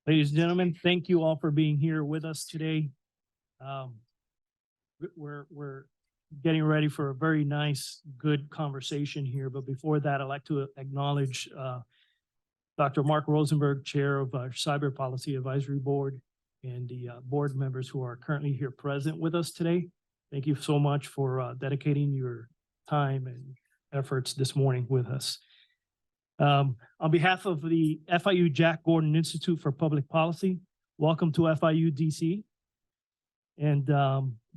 Ladies and gentlemen, thank you all for being here with us today. We're getting ready for a very nice, good conversation here. But before that, I'd like to acknowledge Dr. Mark Rosenberg, Chair of our Cyber Policy Advisory Board, and the board members who are currently here present with us today. Thank you so much for dedicating your time and efforts this morning with us. On behalf of the FIU Jack Gordon Institute for Public Policy, welcome to FIU DC. And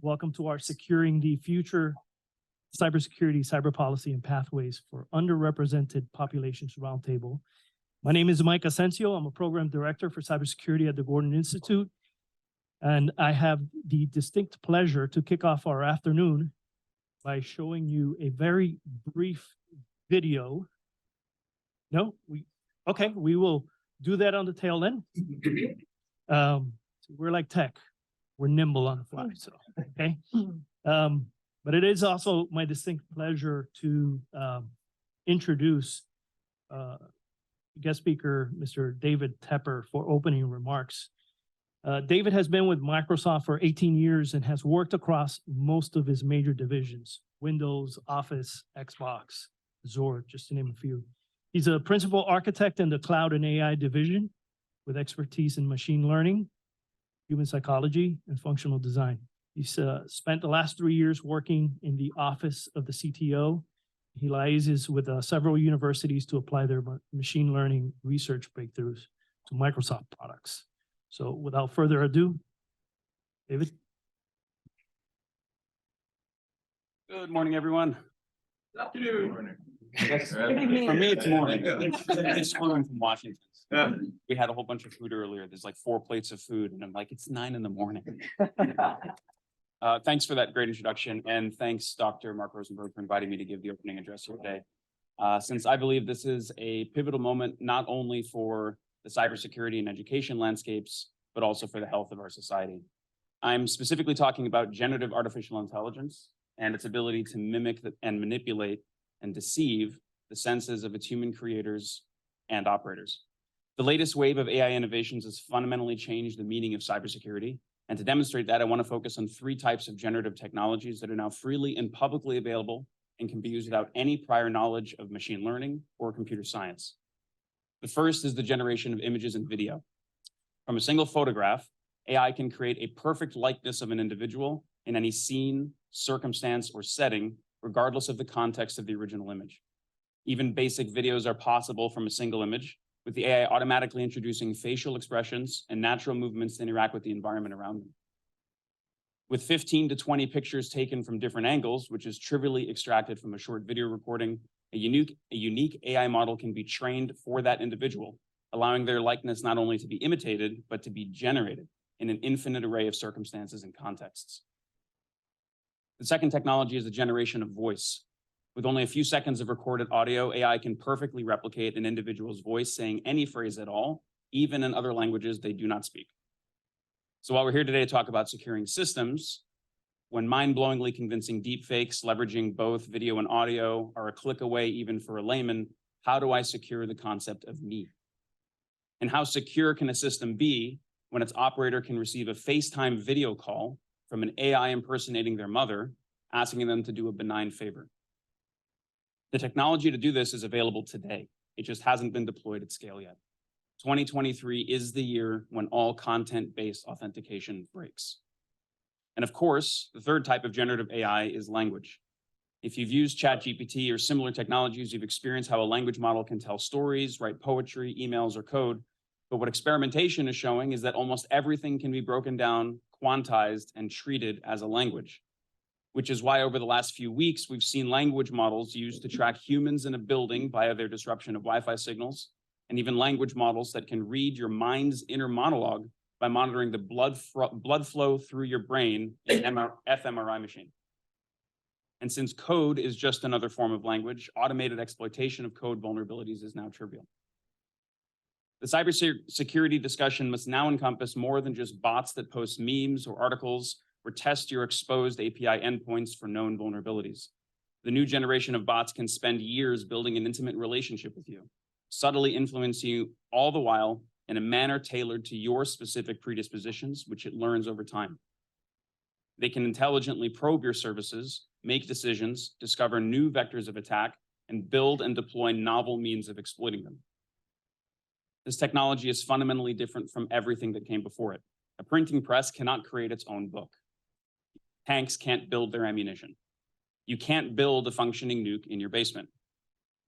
welcome to our Securing the Future Cybersecurity, Cyber Policy and Pathways for Underrepresented Populations Roundtable. My name is Mike Asensio. I'm a program director for cybersecurity at the Gordon Institute. And I have the distinct pleasure to kick off our afternoon by showing you a very brief video. No, we will do that on the tail end. We're like tech. We're nimble on the fly, so, okay. But it is also my distinct pleasure to introduce guest speaker, Mr. David Tepper, for opening remarks. David has been with Microsoft for 18 years and has worked across most of his major divisions: Windows, Office, Xbox, Azure, just to name a few. He's a principal architect in the Cloud and AI division with expertise in machine learning, human psychology, and functional design. He's spent the last 3 years working in the office of the CTO. He liaises with several universities to apply their machine learning research breakthroughs to Microsoft products. So without further ado, David. Good morning, everyone. Good afternoon. For me, it's morning. It's morning from Washington. We had a whole bunch of food earlier. There's like 4 plates of food, and I'm like, it's 9 in the morning. Thanks for that great introduction, and thanks, Dr. Mark Rosenberg, for inviting me to give the opening address here today. Since I believe this is a pivotal moment, not only for the cybersecurity and education landscapes, but also for the health of our society. I'm specifically talking about generative artificial intelligence and its ability to mimic and manipulate and deceive the senses of its human creators and operators. The latest wave of AI innovations has fundamentally changed the meaning of cybersecurity. And to demonstrate that, I want to focus on 3 types of generative technologies that are now freely and publicly available and can be used without any prior knowledge of machine learning or computer science. The first is the generation of images and video. From a single photograph, AI can create a perfect likeness of an individual in any scene, circumstance, or setting, regardless of the context of the original image. Even basic videos are possible from a single image, with the AI automatically introducing facial expressions and natural movements to interact with the environment around them. With 15 to 20 pictures taken from different angles, which is trivially extracted from a short video recording, a unique AI model can be trained for that individual, allowing their likeness not only to be imitated, but to be generated in an infinite array of circumstances and contexts. The second technology is the generation of voice. With only a few seconds of recorded audio, AI can perfectly replicate an individual's voice saying any phrase at all, even in other languages they do not speak. So while we're here today to talk about securing systems, when mind-blowingly convincing deepfakes leveraging both video and audio are a click away even for a layman, how do I secure the concept of me? And how secure can a system be when its operator can receive a FaceTime video call from an AI impersonating their mother, asking them to do a benign favor? The technology to do this is available today. It just hasn't been deployed at scale yet. 2023 is the year when all content-based authentication breaks. And of course, the third type of generative AI is language. If you've used ChatGPT or similar technologies, you've experienced how a language model can tell stories, write poetry, emails, or code. But what experimentation is showing is that almost everything can be broken down, quantized, and treated as a language, which is why over the last few weeks, we've seen language models used to track humans in a building via their disruption of Wi-Fi signals, and even language models that can read your mind's inner monologue by monitoring the blood flow through your brain in an fMRI machine. And since code is just another form of language, automated exploitation of code vulnerabilities is now trivial. The cybersecurity discussion must now encompass more than just bots that post memes or articles or test your exposed API endpoints for known vulnerabilities. The new generation of bots can spend years building an intimate relationship with you, subtly influencing you all the while in a manner tailored to your specific predispositions, which it learns over time. They can intelligently probe your services, make decisions, discover new vectors of attack, and build and deploy novel means of exploiting them. This technology is fundamentally different from everything that came before it. A printing press cannot create its own book. Tanks can't build their ammunition. You can't build a functioning nuke in your basement.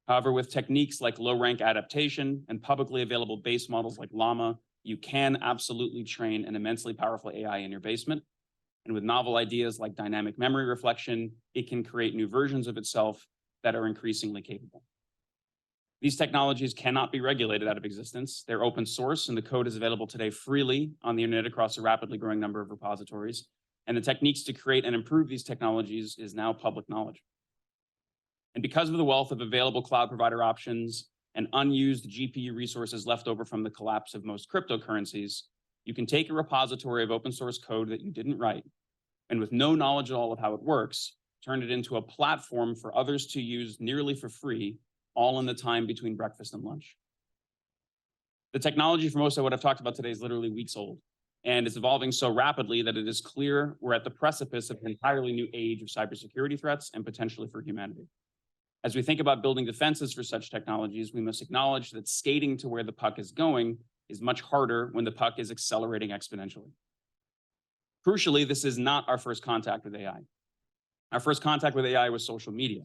However, with techniques like low-rank adaptation and publicly available base models like Llama, you can absolutely train an immensely powerful AI in your basement. And with novel ideas like dynamic memory reflection, it can create new versions of itself that are increasingly capable. These technologies cannot be regulated out of existence. They're open source, and the code is available today freely on the internet across a rapidly growing number of repositories. And the techniques to create and improve these technologies is now public knowledge. And because of the wealth of available cloud provider options and unused GPU resources left over from the collapse of most cryptocurrencies, you can take a repository of open source code that you didn't write, and with no knowledge at all of how it works, turn it into a platform for others to use nearly for free, all in the time between breakfast and lunch. The technology for most of what I've talked about today is literally weeks old, and it's evolving so rapidly that it is clear we're at the precipice of an entirely new age of cybersecurity threats and potentially for humanity. As we think about building defenses for such technologies, we must acknowledge that skating to where the puck is going is much harder when the puck is accelerating exponentially. Crucially, this is not our first contact with AI. Our first contact with AI was social media,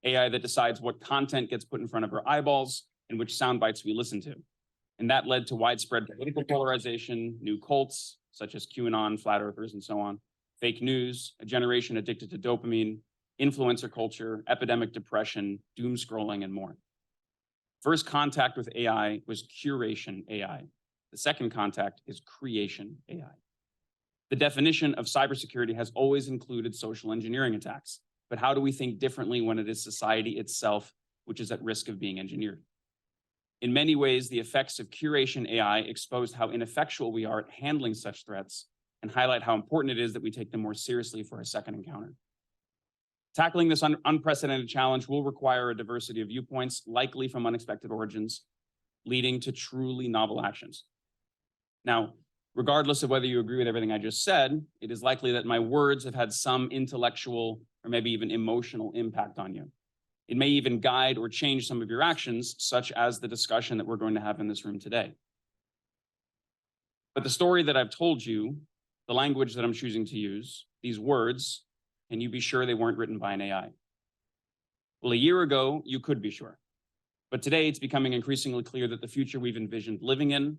AI that decides what content gets put in front of our eyeballs and which sound bites we listen to. And that led to widespread political polarization, new cults, such as QAnon, flat earthers, and so on, fake news, a generation addicted to dopamine, influencer culture, epidemic depression, doom scrolling, and more. First contact with AI was curation AI. The second contact is creation AI. The definition of cybersecurity has always included social engineering attacks, but how do we think differently when it is society itself which is at risk of being engineered? In many ways, the effects of curation AI exposed how ineffectual we are at handling such threats and highlight how important it is that we take them more seriously for a second encounter. Tackling this unprecedented challenge will require a diversity of viewpoints, likely from unexpected origins, leading to truly novel actions. Now, regardless of whether you agree with everything I just said, it is likely that my words have had some intellectual or maybe even emotional impact on you. It may even guide or change some of your actions, such as the discussion that we're going to have in this room today. But the story that I've told you, the language that I'm choosing to use, these words, can you be sure they weren't written by an AI? Well, a year ago, you could be sure. But today, it's becoming increasingly clear that the future we've envisioned living in,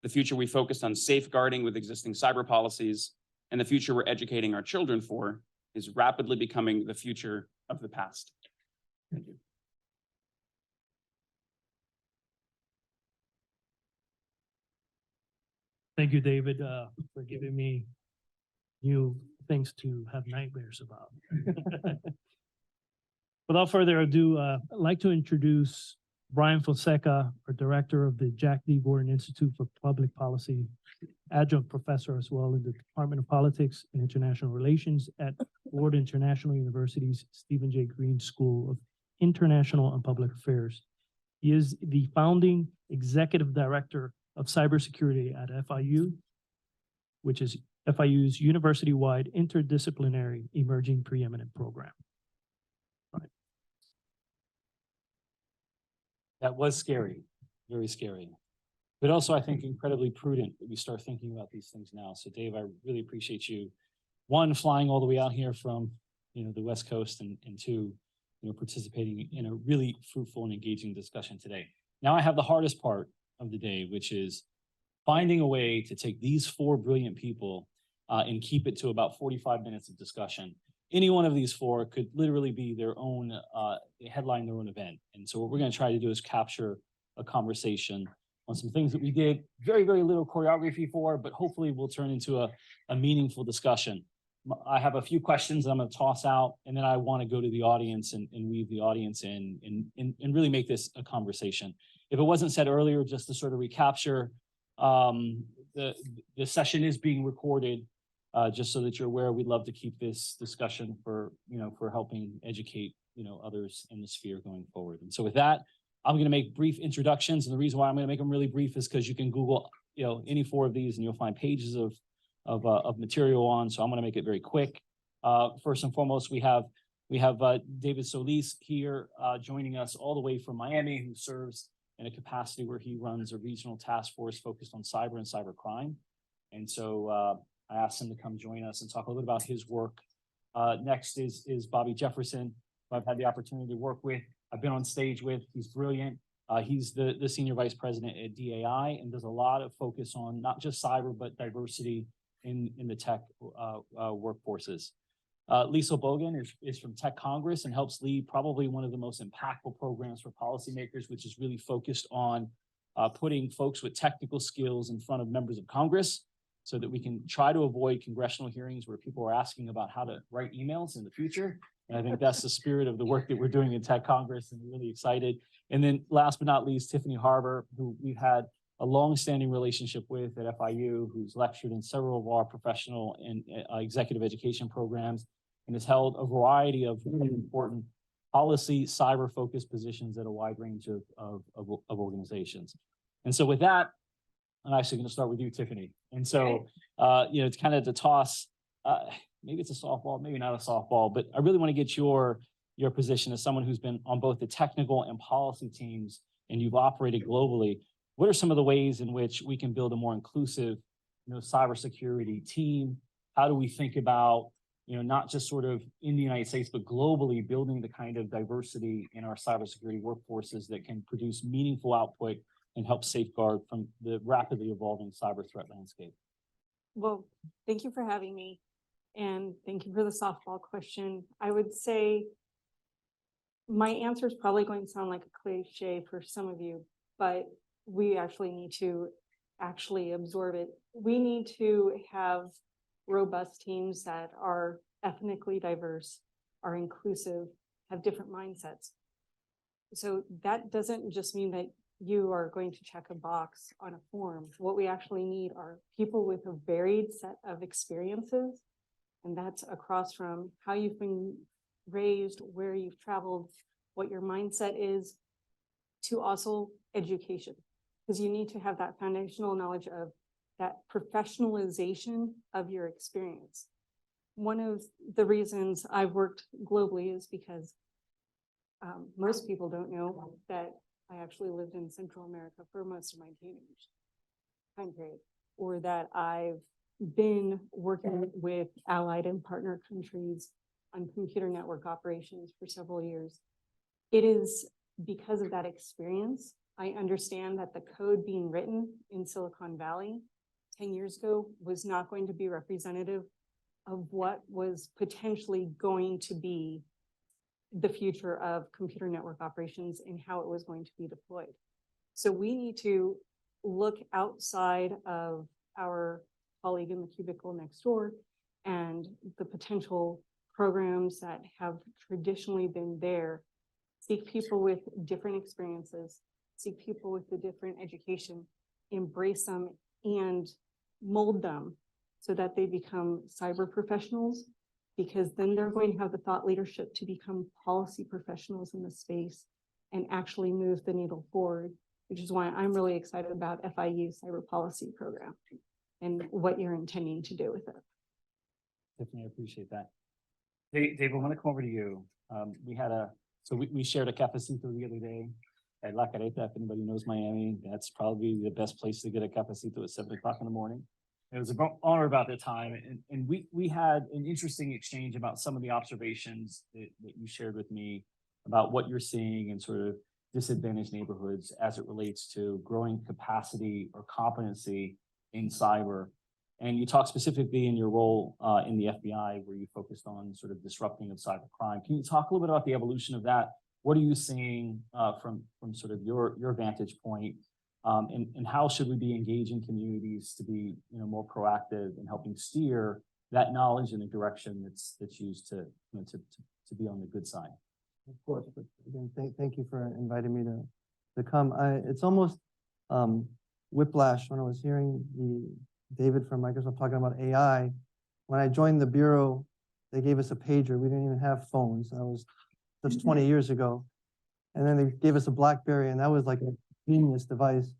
the future we focused on safeguarding with existing cyber policies, and the future we're educating our children for is rapidly becoming the future of the past. Thank you. Thank you, David, for giving me new things to have nightmares about. Without further ado, I'd like to introduce Brian Fonseca, our director of the Jack D. Gordon Institute for Public Policy, adjunct professor as well in the Department of Politics and International Relations at Florida International University's Stephen J. Green School of International and Public Affairs. He is the founding executive director of cybersecurity at FIU, which is FIU's university-wide interdisciplinary emerging preeminent program. Right. That was scary, very scary. But also, I think, incredibly prudent that we start thinking about these things now. So, Dave, I really appreciate you, one, flying all the way out here from, the West Coast, and two, participating in a really fruitful and engaging discussion today. Now I have the hardest part of the day, which is finding a way to take these four brilliant people and keep it to about 45 minutes of discussion. Any one of these four could literally be their own, headline their own event. And so what we're going to try to do is capture a conversation on some things that we did very, very little choreography for, but hopefully will turn into a meaningful discussion. I have a few questions that I'm going to toss out, and then I want to go to the audience and weave the audience in and really make this a conversation. If it wasn't said earlier, just to sort of recapture, the session is being recorded, just so that you're aware. We'd love to keep this discussion for helping educate, others in the sphere going forward. And so with that, I'm going to make brief introductions. And the reason why I'm going to make them really brief is because you can Google, any 4 of these and you'll find pages of material on. So I'm going to make it very quick. First and foremost, we have David Solis here joining us all the way from Miami, who serves in a capacity where he runs a regional task force focused on cyber and cyber crime. And so I asked him to come join us and talk a little bit about his work. Next is Bobby Jefferson, who I've had the opportunity to work with. I've been on stage with. He's brilliant. He's the senior vice president at DAI and does a lot of focus on not just cyber, but diversity in the tech workforces. Lisa Bogan is from Tech Congress and helps lead probably one of the most impactful programs for policymakers, which is really focused on putting folks with technical skills in front of members of Congress so that we can try to avoid congressional hearings where people are asking about how to write emails in the future. And I think that's the spirit of the work that we're doing in Tech Congress, and we're really excited. And then last but not least, Tiffany Harbour, who we've had a long-standing relationship with at FIU, who's lectured in several of our professional and executive education programs, and has held a variety of really important policy, cyber-focused positions at a wide range of organizations. And so with that, I'm actually going to start with you, Tiffany. And so, it's kind of to toss, maybe it's a softball, maybe not a softball, but I really want to get your position as someone who's been on both the technical and policy teams, and you've operated globally. What are some of the ways in which we can build a more inclusive, cybersecurity team? How do we think about, not just sort of in the United States, but globally building the kind of diversity in our cybersecurity workforces that can produce meaningful output and help safeguard from the rapidly evolving cyber threat landscape? Well, thank you for having me. And thank you for the softball question. I would say my answer is probably going to sound like a cliche for some of you, but we actually need to absorb it. We need to have robust teams that are ethnically diverse, are inclusive, have different mindsets. So that doesn't just mean that you are going to check a box on a form. What we actually need are people with a varied set of experiences. And that's across from how you've been raised, where you've traveled, what your mindset is, to also education. Because you need to have that foundational knowledge of that professionalization of your experience. One of the reasons I've worked globally is because most people don't know that I actually lived in Central America for most of my teenage time period, or that I've been working with allied and partner countries on computer network operations for several years. It is because of that experience, I understand that the code being written in Silicon Valley 10 years ago was not going to be representative of what was potentially going to be the future of computer network operations and how it was going to be deployed. So we need to look outside of our colleague in the cubicle next door and the potential programs that have traditionally been there. Seek people with different experiences, seek people with the different education, embrace them and mold them so that they become cyber professionals, because then they're going to have the thought leadership to become policy professionals in the space and actually move the needle forward, which is why I'm really excited about FIU Cyber Policy Program and what you're intending to do with it. Tiffany, I appreciate that. Dave, I want to come over to you. We shared a cafecito the other day at La Careta. If anybody knows Miami, that's probably the best place to get a cafecito at 7 o'clock in the morning. It was an honor about that time. And we had an interesting exchange about some of the observations that you shared with me about what you're seeing in sort of disadvantaged neighborhoods as it relates to growing capacity or competency in cyber. And you talk specifically in your role in the FBI, where you focused on sort of disrupting of cyber crime. Can you talk a little bit about the evolution of that? What are you seeing from sort of your vantage point? And how should we be engaging communities to be more proactive in helping steer that knowledge in a direction that's used to be on the good side? Of course, but again, thank you for inviting me to come. It's almost whiplash when I was hearing David from Microsoft talking about AI. When I joined the bureau, they gave us a pager. We didn't even have phones. That was just 20 years ago. And then they gave us a BlackBerry, and that was like a genius device.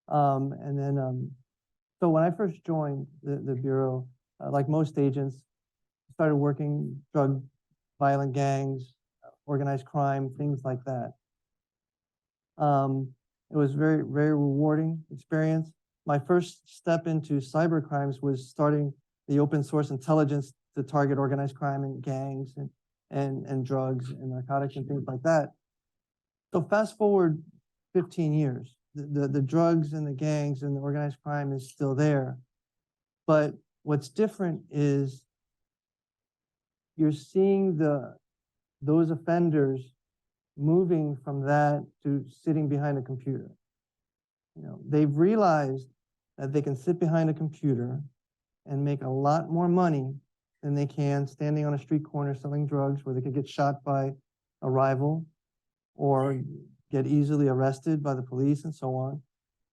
So when I first joined the Bureau, like most agents, started working drug, violent gangs, organized crime, things like that. It was very, very rewarding experience. My first step into cyber crimes was starting the open source intelligence to target organized crime and gangs and drugs and narcotics and things like that. So fast forward 15 years, the drugs and the gangs and the organized crime is still there. But what's different is you're seeing those offenders moving from that to sitting behind a computer. You know, they've realized that they can sit behind a computer and make a lot more money than they can standing on a street corner selling drugs, where they could get shot by a rival or get easily arrested by the police and so on.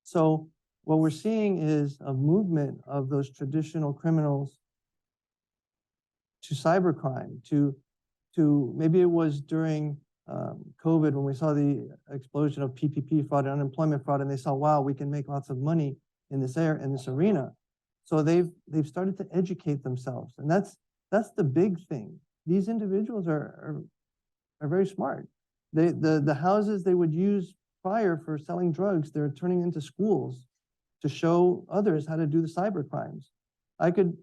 So what we're seeing is a movement of those traditional criminals to cybercrime, to maybe it was during COVID when we saw the explosion of PPP fraud and unemployment fraud, and they saw, wow, we can make lots of money in this arena. So they've started to educate themselves, and that's the big thing. These individuals are very smart. The houses they would use prior for selling drugs, they're turning into schools to show others how to do the cyber crimes. I could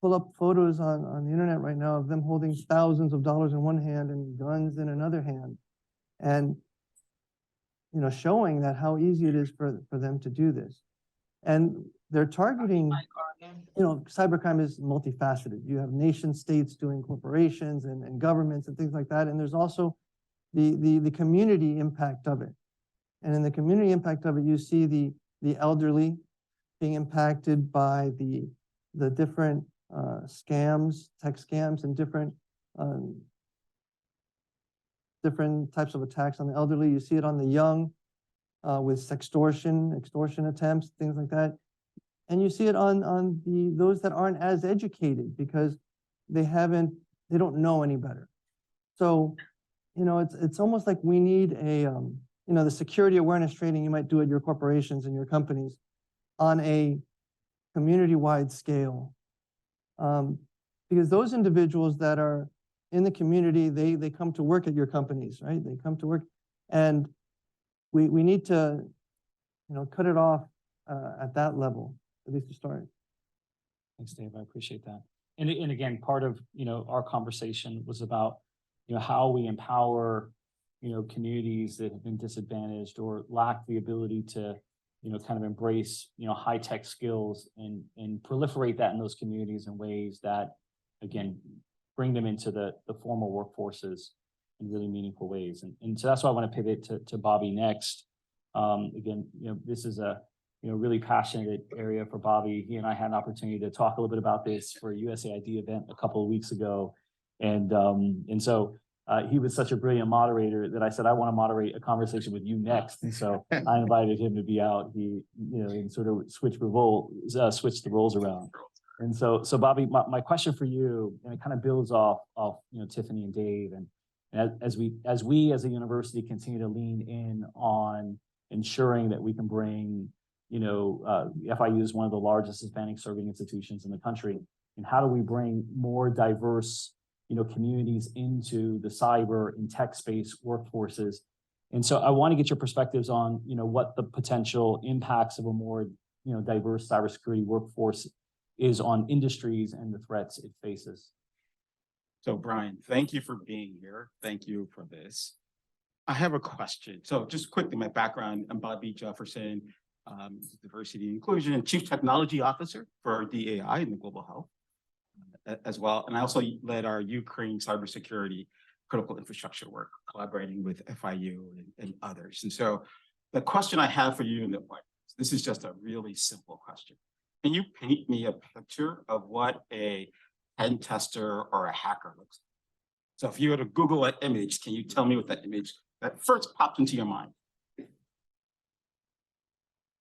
pull up photos on the internet right now of them holding thousands of dollars in one hand and guns in another hand, and you know, showing that how easy it is for them to do this. And they're targeting, you know, cybercrime is multifaceted. You have nation states doing corporations and governments and things like that, and there's also the community impact of it. And in the community impact of it, you see the elderly being impacted by the different scams, tech scams, and different types of attacks on the elderly. You see it on the young with extortion attempts, things like that. And you see it on those that aren't as educated because they don't know any better. So, you know, it's almost like we need a, you know, the security awareness training you might do at your corporations and your companies on a community-wide scale. Because those individuals that are in the community, they come to work at your companies, right? They come to work, and we need to, you know, cut it off at that level, at least to start. Thanks, Dave. I appreciate that. And again, part of, you know, our conversation was about, you know, how we empower, you know, communities that have been disadvantaged or lack the ability to, you know, kind of embrace, you know, high-tech skills and proliferate that in those communities in ways that, again, bring them into the formal workforces in really meaningful ways. And so that's why I want to pivot to Bobby next. Again, you know, this is a, you know, really passionate area for Bobby. He and I had an opportunity to talk a little bit about this for a USAID event a couple of weeks ago. And so he was such a brilliant moderator that I said, I want to moderate a conversation with you next. And so I invited him to be out. He, you know, and sort of switch the roles around. And so Bobby, my question for you, and it kind of builds off, you know, Tiffany and Dave, and as we as a university continue to lean in on ensuring that we can bring, you know, FIU is one of the largest Hispanic serving institutions in the country, and how do we bring more diverse, you know, communities into the cyber and tech space workforces? And so I want to get your perspectives on, you know, what the potential impacts of a more, you know, diverse cybersecurity workforce is on industries and the threats it faces. So Brian, thank you for being here. Thank you for this. I have a question. So just quickly, my background, I'm Bobby Jefferson, Diversity and Inclusion and Chief Technology Officer for DAI in the Global Health as well. And I also led our Ukraine cybersecurity critical infrastructure work, collaborating with FIU and others. And so the question I have for you in the point, this is just a really simple question. Can you paint me a picture of what a pen tester or a hacker looks like? So if you were to Google an image, can you tell me what that image that first popped into your mind?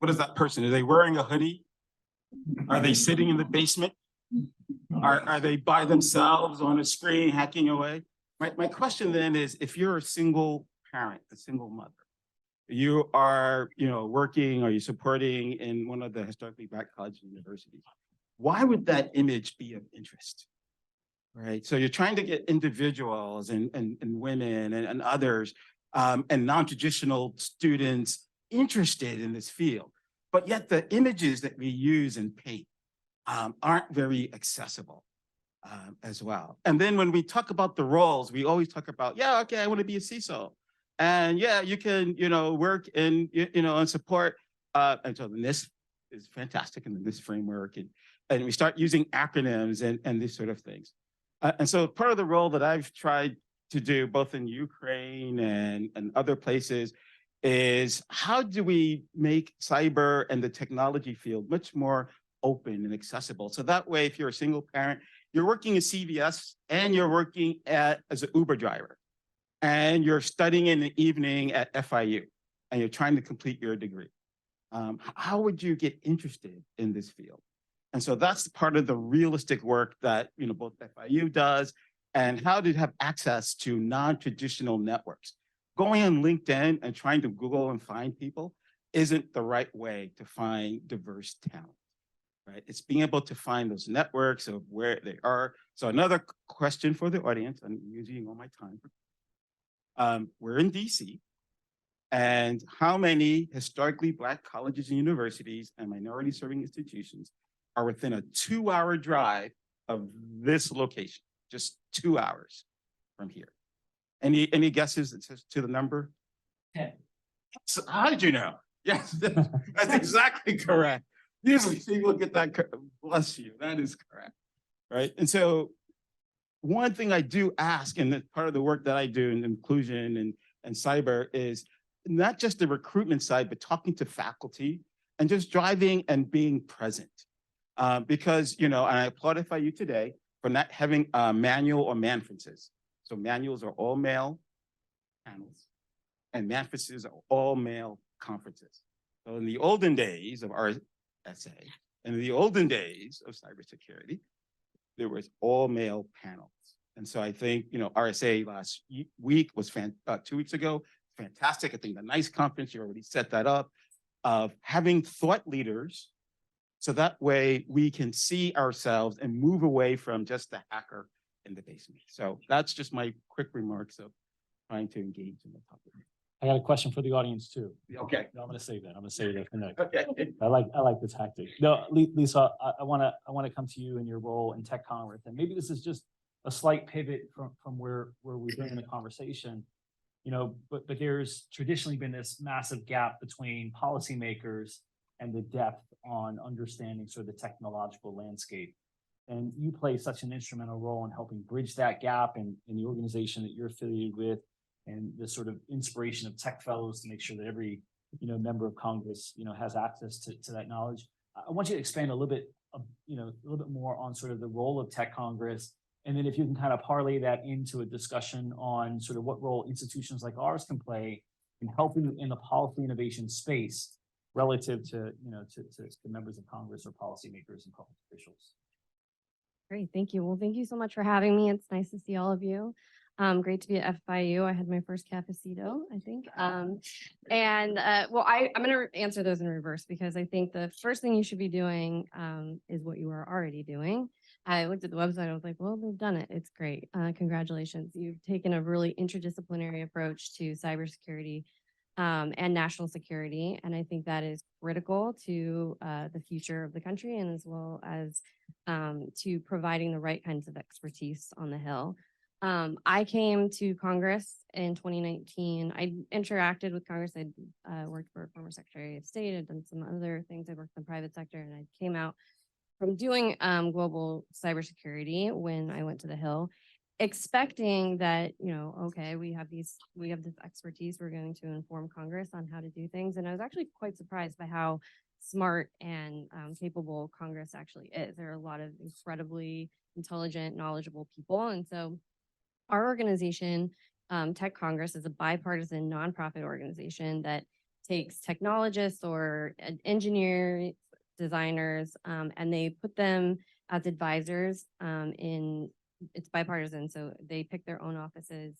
What is that person? Are they wearing a hoodie? Are they sitting in the basement? Are they by themselves on a screen hacking away? My question then is, if you're a single parent, a single mother. You are, working or you're supporting in one of the historically Black colleges and universities. Why would that image be of interest? Right. So you're trying to get individuals and women and others and non-traditional students interested in this field. But yet the images that we use and paint aren't very accessible as well. And then when we talk about the roles, we always talk about, yeah, okay, I want to be a CISO. And yeah, you can, work in, and support. And so the NIST is fantastic in the NIST framework. And we start using acronyms and these sort of things. And so part of the role that I've tried to do both in Ukraine and other places is how do we make cyber and the technology field much more open and accessible? So that way, if you're a single parent, you're working at CVS and you're working as an Uber driver and you're studying in the evening at FIU and you're trying to complete your degree. How would you get interested in this field? And so that's part of the realistic work that both FIU does, and how to have access to non-traditional networks. Going on LinkedIn and trying to Google and find people isn't the right way to find diverse talent, right? It's being able to find those networks of where they are. So another question for the audience, I'm using all my time. We're in DC, and how many historically Black colleges and universities and minority serving institutions are within a 2-hour drive of this location, just 2 hours from here? Any guesses to the number? 10. So how did you know? Yes, that's exactly correct. Usually people get that, bless you, that is correct, right? And so one thing I do ask, and part of the work that I do in inclusion and cyber is not just the recruitment side, but talking to faculty and just driving and being present. Because, and I applaud FIU today for not having manual or manfrances. So manuals are all male panels and manfrances are all male conferences. So in the olden days of RSA and in the olden days of cybersecurity, there was all male panels. And so I think, RSA last week was 2 weeks ago, fantastic. I think the NICE conference, you already set that up, of having thought leaders. So that way we can see ourselves and move away from just the hacker in the basement. So that's just my quick remarks of trying to engage in the topic. I got a question for the audience too. Okay. No, I'm gonna save that. I'm gonna save that for next. Okay. I like the tactic. No, Lisa, I wanna come to you in your role in Tech Congress, and maybe this is just a slight pivot from where we've been in the conversation. But there's traditionally been this massive gap between policymakers and the depth on understanding sort of the technological landscape. And you play such an instrumental role in helping bridge that gap in the organization that you're affiliated with, and the sort of inspiration of tech fellows to make sure that every member of Congress has access to that knowledge. I want you to expand a little bit more on sort of the role of Tech Congress, and then if you can kind of parlay that into a discussion on sort of what role institutions like ours can play in helping in the policy innovation space relative to members of Congress or policymakers and public officials. Great, thank you. Well, thank you so much for having me. It's nice to see all of you. Great to be at FIU. I had my first cafecito, I think. Well, I'm going to answer those in reverse, because I think the first thing you should be doing is what you are already doing. I looked at the website. I was like, well, they've done it. It's great. Congratulations. You've taken a really interdisciplinary approach to cybersecurity and national security. And I think that is critical to the future of the country, and as well as to providing the right kinds of expertise on the Hill. I came to Congress in 2019. I interacted with Congress. I worked for a former Secretary of State. I'd done some other things. I worked in the private sector, and I came out from doing global cybersecurity when I went to the Hill, expecting that, okay, we have this expertise. We're going to inform Congress on how to do things. And I was actually quite surprised by how smart and capable Congress actually is. There are a lot of incredibly intelligent, knowledgeable people. And so our organization, Tech Congress, is a bipartisan nonprofit organization that takes technologists or engineers, designers, and they put them as advisors in it's bipartisan, so they pick their own offices,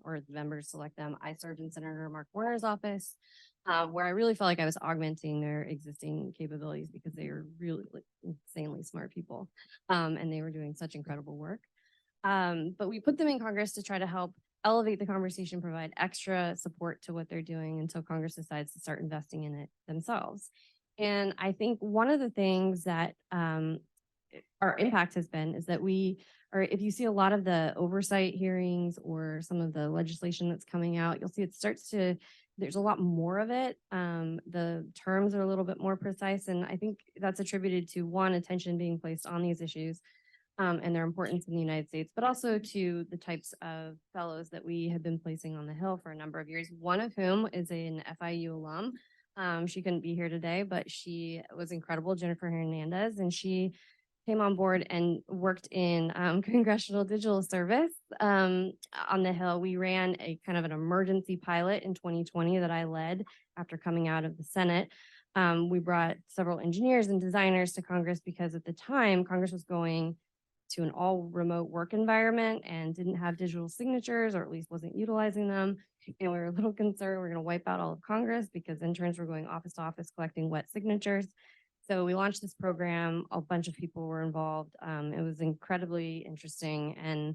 or the members select them. I served in Senator Mark Warner's office, where I really felt like I was augmenting their existing capabilities because they were really like, insanely smart people, and they were doing such incredible work. But we put them in Congress to try to help elevate the conversation, provide extra support to what they're doing until Congress decides to start investing in it themselves. And I think one of the things that our impact has been is that or if you see a lot of the oversight hearings or some of the legislation that's coming out, you'll see there's a lot more of it. The terms are a little bit more precise. And I think that's attributed to one, attention being placed on these issues and their importance in the United States, but also to the types of fellows that we have been placing on the Hill for a number of years, one of whom is an FIU alum. She couldn't be here today, but she was incredible, Jennifer Hernandez, and she came on board and worked in Congressional Digital Service on the Hill. We ran a kind of an emergency pilot in 2020 that I led after coming out of the Senate. We brought several engineers and designers to Congress because at the time, Congress was going to an all remote work environment and didn't have digital signatures, or at least wasn't utilizing them. And we were a little concerned we're going to wipe out all of Congress because interns were going office to office collecting wet signatures. So we launched this program. A bunch of people were involved. It was incredibly interesting and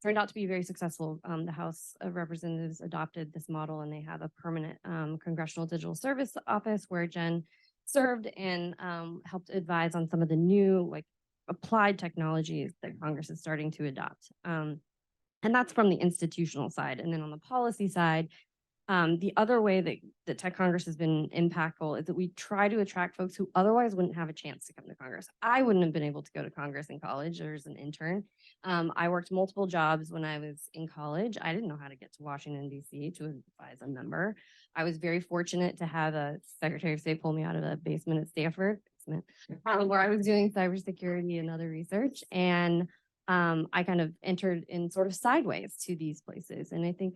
turned out to be very successful. The House of Representatives adopted this model, and they have a permanent Congressional Digital Service Office where Jen served and helped advise on some of the new applied technologies that Congress is starting to adopt. And that's from the institutional side. And then on the policy side, the other way that Tech Congress has been impactful is that we try to attract folks who otherwise wouldn't have a chance to come to Congress. I wouldn't have been able to go to Congress in college or as an intern. I worked multiple jobs when I was in college. I didn't know how to get to Washington, D.C. to advise a member. I was very fortunate to have a Secretary of State pull me out of a basement at Stanford, where I was doing cybersecurity and other research. And I kind of entered in sort of sideways to these places. And I think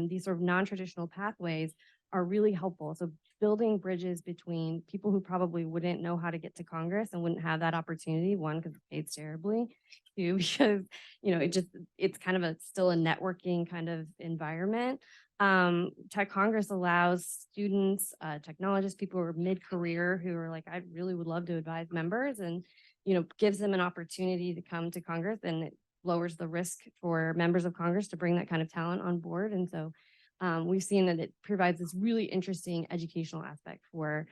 these sort of non-traditional pathways are really helpful. So building bridges between people who probably wouldn't know how to get to Congress and wouldn't have that opportunity, one, because it pays terribly, two, because, it's kind of still a networking kind of environment. Tech Congress allows students, technologists, people who are mid-career who are like, I really would love to advise members, and gives them an opportunity to come to Congress, and it lowers the risk for members of Congress to bring that kind of talent on board. And so we've seen that it provides this really interesting educational aspect for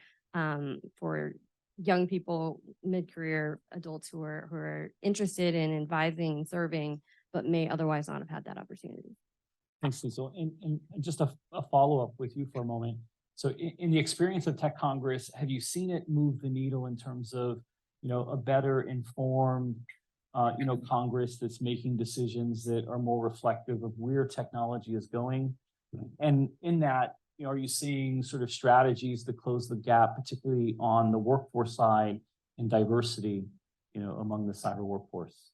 young people, mid-career adults who are interested in advising and serving, but may otherwise not have had that opportunity. Thanks, Cecil. And just a follow-up with you for a moment. So in the experience of Tech Congress, have you seen it move the needle in terms of, a better informed, Congress that's making decisions that are more reflective of where technology is going? And in that, are you seeing sort of strategies to close the gap, particularly on the workforce side and diversity, among the cyber workforce?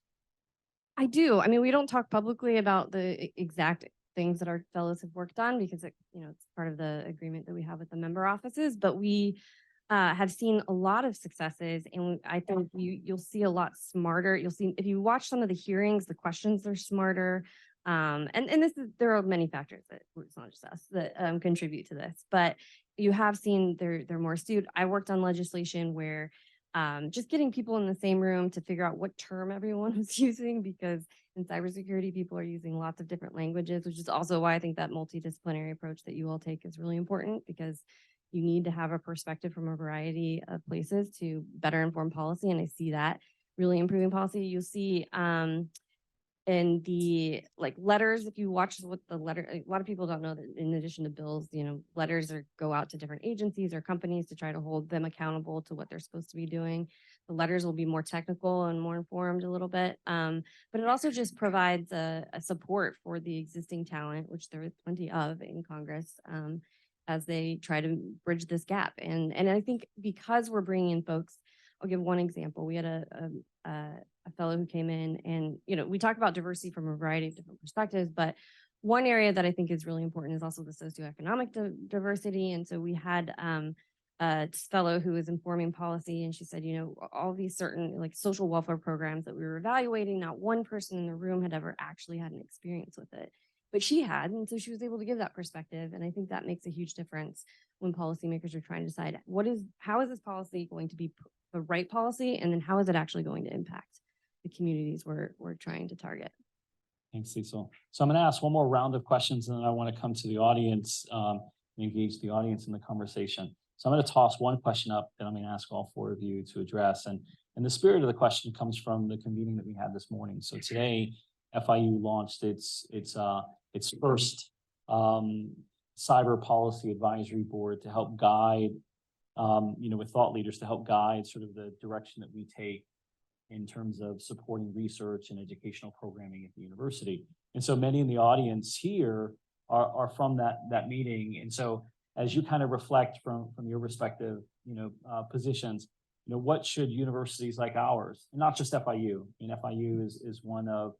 I do. I mean, we don't talk publicly about the exact things that our fellows have worked on because it's part of the agreement that we have with the member offices, but we have seen a lot of successes, and I think you'll see a lot smarter. You'll see, if you watch some of the hearings, the questions are smarter. And there are many factors that it's not just us that contribute to this, but you have seen they're more astute. I worked on legislation where just getting people in the same room to figure out what term everyone was using, because in cybersecurity, people are using lots of different languages, which is also why I think that multidisciplinary approach that you all take is really important, because you need to have a perspective from a variety of places to better inform policy. And I see that really improving policy. You'll see in the letters, if you watch what the letter, a lot of people don't know that in addition to bills, letters go out to different agencies or companies to try to hold them accountable to what they're supposed to be doing. The letters will be more technical and more informed a little bit, but it also just provides a support for the existing talent, which there is plenty of in Congress, as they try to bridge this gap. And I think because we're bringing in folks, I'll give one example. We had a fellow who came in, and we talk about diversity from a variety of different perspectives, but one area that I think is really important is also the socioeconomic diversity. And so we had fellow who was informing policy, and she said, you know, all these certain like social welfare programs that we were evaluating, not one person in the room had ever actually had an experience with it, but she had, and so she was able to give that perspective. And I think that makes a huge difference when policymakers are trying to decide how is this policy going to be the right policy, and then how is it actually going to impact the communities we're trying to target. Thanks, Cecil. So I'm going to ask one more round of questions, and then I want to come to the audience, and engage the audience in the conversation. So I'm going to toss one question up that I'm going to ask all four of you to address. And the spirit of the question comes from the convening that we had this morning. So today, FIU launched its first cyber policy advisory board to help guide, with thought leaders to help guide sort of the direction that we take in terms of supporting research and educational programming at the university. And so many in the audience here are from that meeting. And so as you kind of reflect from your respective, positions, what should universities like ours, and not just FIU, FIU is one of,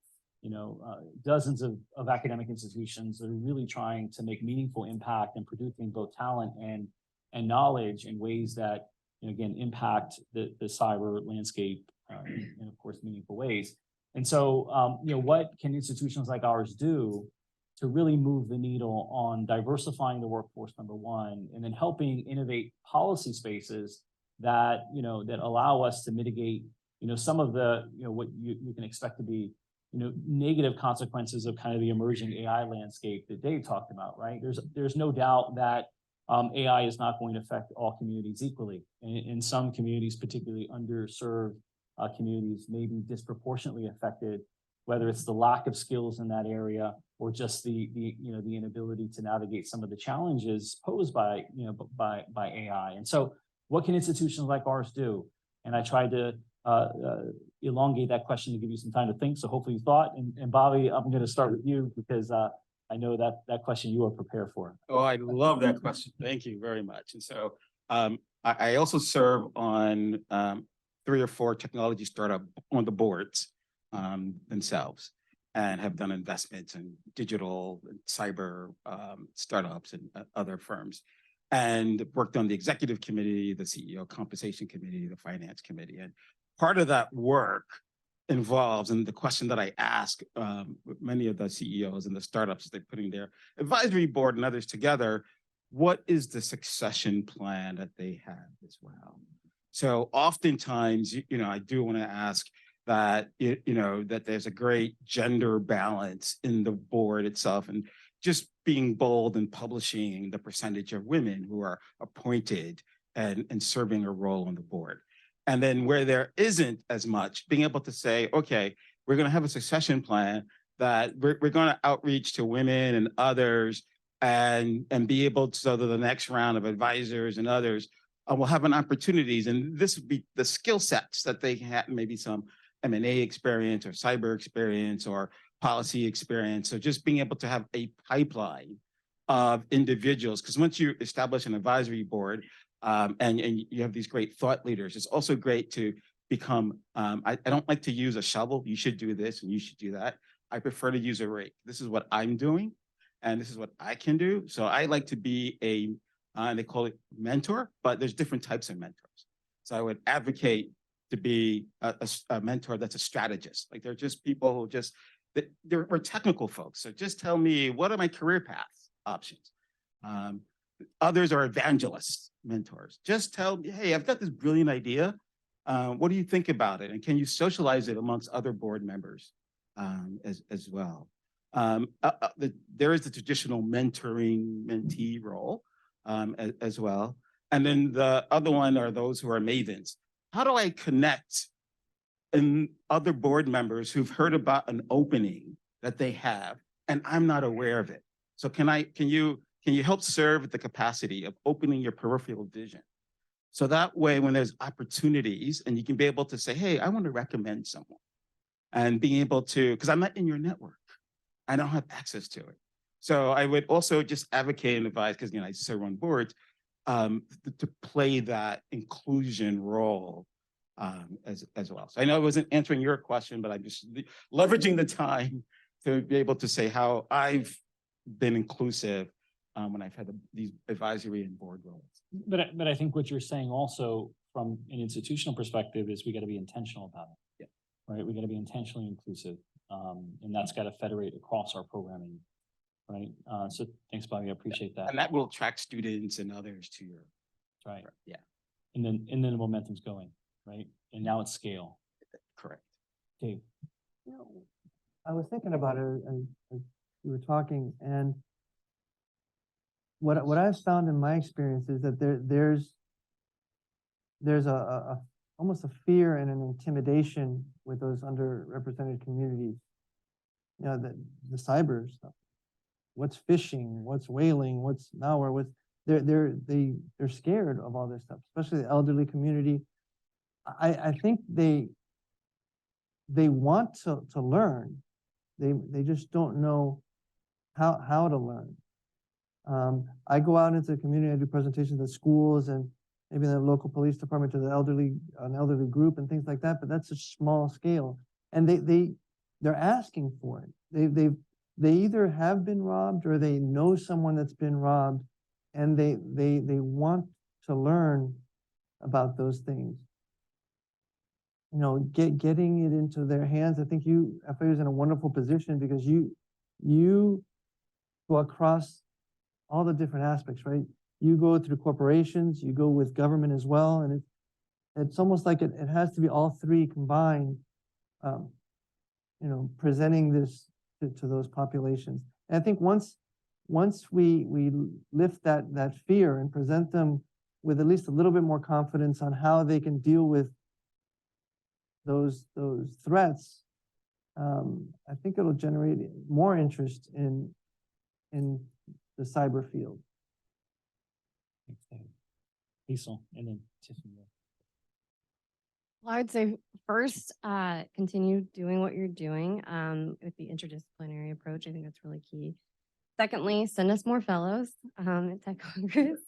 dozens of academic institutions that are really trying to make meaningful impact and producing both talent and knowledge in ways that, again, impact the cyber landscape in, of course, meaningful ways. And so, what can institutions like ours do to really move the needle on diversifying the workforce, number one, and then helping innovate policy spaces that, that allow us to mitigate, some of the, what you can expect to be, negative consequences of kind of the emerging AI landscape that Dave talked about, right? There's no doubt that AI is not going to affect all communities equally. In some communities, particularly underserved communities, may be disproportionately affected, whether it's the lack of skills in that area or just the inability to navigate some of the challenges posed by AI. And so what can institutions like ours do? And I tried to elongate that question to give you some time to think. So hopefully you thought, and Bobby, I'm going to start with you because I know that question you are prepared for. Oh, I love that question. Thank you very much. And so I also serve on 3 or 4 technology startup on the boards themselves, and have done investments in digital and cyber startups and other firms, and worked on the executive committee, the CEO compensation committee, the finance committee. And part of that work involves, and the question that I ask many of the CEOs and the startups, they're putting their advisory board and others together, what is the succession plan that they have as well? So oftentimes, I do want to ask that, that there's a great gender balance in the board itself, and just being bold and publishing the percentage of women who are appointed and serving a role on the board. And then where there isn't as much, being able to say, okay, we're going to have a succession plan that we're going to outreach to women and others and be able to, so that the next round of advisors and others will have an opportunities. And this would be the skill sets that they have, maybe some M&A experience or cyber experience or policy experience. So just being able to have a pipeline of individuals, because once you establish an advisory board, and you have these great thought leaders, it's also great to become, I don't like to use a shovel. You should do this and you should do that. I prefer to use a rake. This is what I'm doing and this is what I can do. So I like to be and they call it mentor, but there's different types of mentors. So I would advocate to be a mentor that's a strategist. Like they're just people who we're technical folks. So just tell me, what are my career path options? Others are evangelists, mentors. Just tell me, hey, I've got this brilliant idea. What do you think about it? And can you socialize it amongst other board members as well? There is the traditional mentoring mentee role as well. And then the other one are those who are mavens. How do I connect and other board members who've heard about an opening that they have and I'm not aware of it? So can you help serve the capacity of opening your peripheral vision? So that way, when there's opportunities and you can be able to say, hey, I want to recommend someone, and being able to, because I'm not in your network, I don't have access to it. So I would also just advocate and advise, because I serve on boards, to play that inclusion role as well. So I know I wasn't answering your question, but I'm just leveraging the time to be able to say how I've been inclusive when I've had these advisory and board roles. But I think what you're saying also from an institutional perspective is we got to be intentional about it. Yeah. Right? We got to be intentionally inclusive. And that's got to federate across our programming. Right. So thanks, Bobby. I appreciate that. And that will attract students and others to your. Right. Yeah, And then the momentum's going, right? And now it's scale. correct. Dave. I was thinking about it as we were talking, and what I've found in my experience is that there's a almost a fear and an intimidation with those underrepresented communities. You know, the cyber stuff. What's phishing? What's whaling? What's malware? They're scared of all this stuff, especially the elderly community. I think they want to learn. They just don't know how to learn. I go out into the community, I do presentations at schools and maybe the local police department to the an elderly group and things like that, but that's a small scale. And they're asking for it. They either have been robbed or they know someone that's been robbed, and they want to learn about those things. You know, getting it into their hands. I think FIU is in a wonderful position because you go across all the different aspects, right? You go through corporations, you go with government as well, and it's almost like it has to be all three combined. You know, presenting this to those populations. And I think once we lift that fear and present them with at least a little bit more confidence on how they can deal with those threats, I think it'll generate more interest in the cyber field. Thanks, Dave. Liesl, and then Tiffany. Well, I would say first, continue doing what you're doing with the interdisciplinary approach. I think that's really key. Secondly, send us more fellows at Tech Congress.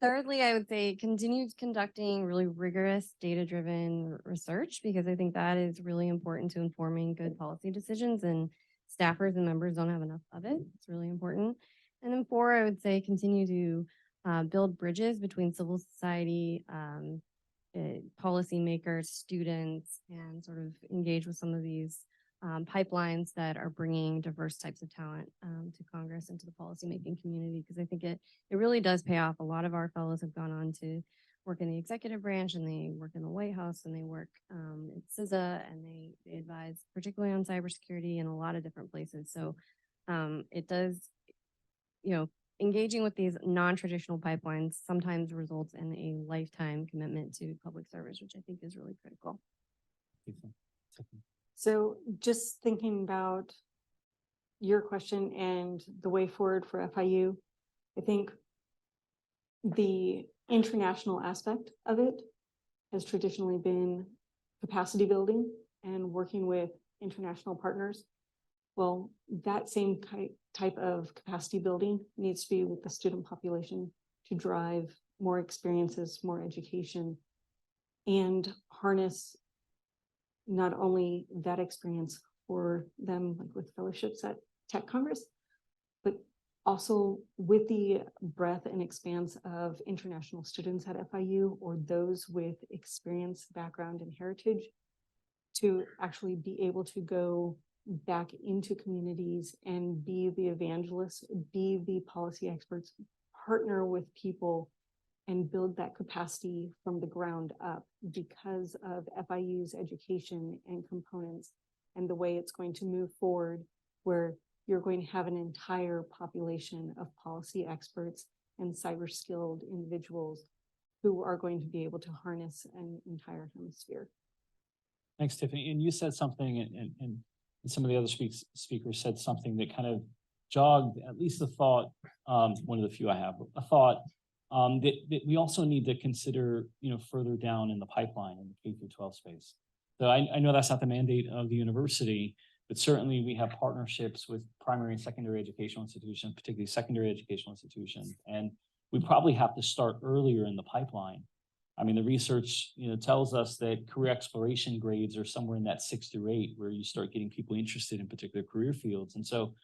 Thirdly, I would say continue conducting really rigorous data-driven research, because I think that is really important to informing good policy decisions, and staffers and members don't have enough of it. It's really important. And then four, I would say continue to build bridges between civil society, policymakers, students, and sort of engage with some of these pipelines that are bringing diverse types of talent to Congress and to the policymaking community, because I think it really does pay off. A lot of our fellows have gone on to work in the executive branch, and they work in the White House, and they work at CISA, and they advise particularly on cybersecurity in a lot of different places. So it does, you know, engaging with these non-traditional pipelines sometimes results in a lifetime commitment to public service, which I think is really critical. So just thinking about your question and the way forward for FIU, I think the international aspect of it has traditionally been capacity building and working with international partners. Well, that same type of capacity building needs to be with the student population to drive more experiences, more education, and harness not only that experience for them, like with fellowships at Tech Congress, but also with the breadth and expanse of international students at FIU, or those with experience, background, and heritage, to actually be able to go back into communities and be the evangelists, be the policy experts, partner with people, and build that capacity from the ground up because of FIU's education and components and the way it's going to move forward, where you're going to have an entire population of policy experts and cyber skilled individuals who are going to be able to harness an entire hemisphere. Thanks, Tiffany. And you said something, and some of the other speakers said something that kind of jogged at least a thought, one of the few I have, a thought that we also need to consider, you know, further down in the pipeline in the K-12 space. So I know that's not the mandate of the university, but certainly we have partnerships with primary and secondary educational institutions, particularly secondary educational institutions, and we probably have to start earlier in the pipeline. I mean, the research, you know, tells us that career exploration grades are somewhere in that 6 through 8, where you start getting people interested in particular career fields. And so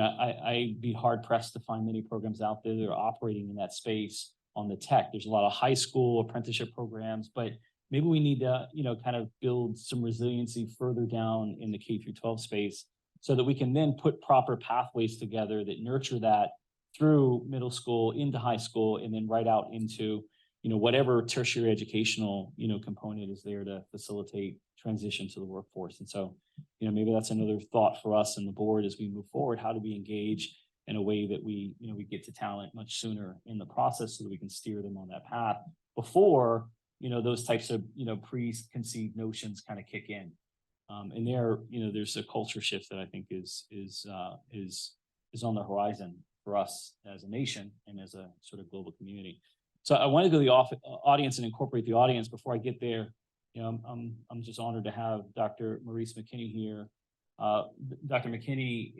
I'd be hard pressed to find many programs out there that are operating in that space on the tech. There's a lot of high school apprenticeship programs, but maybe we need to, kind of build some resiliency further down in the K-12 space so that we can then put proper pathways together that nurture that through middle school into high school and then right out into, whatever tertiary educational, component is there to facilitate transition to the workforce. And so, maybe that's another thought for us and the board as we move forward. How do we engage in a way that we get to talent much sooner in the process so that we can steer them on that path before, those types of, preconceived notions kind of kick in. And there's a culture shift that I think is on the horizon for us as a nation and as a sort of global community. So I want to go to the audience and incorporate the audience. Before I get there, I'm just honored to have Dr. Maurice McKinney here. Dr. McKinney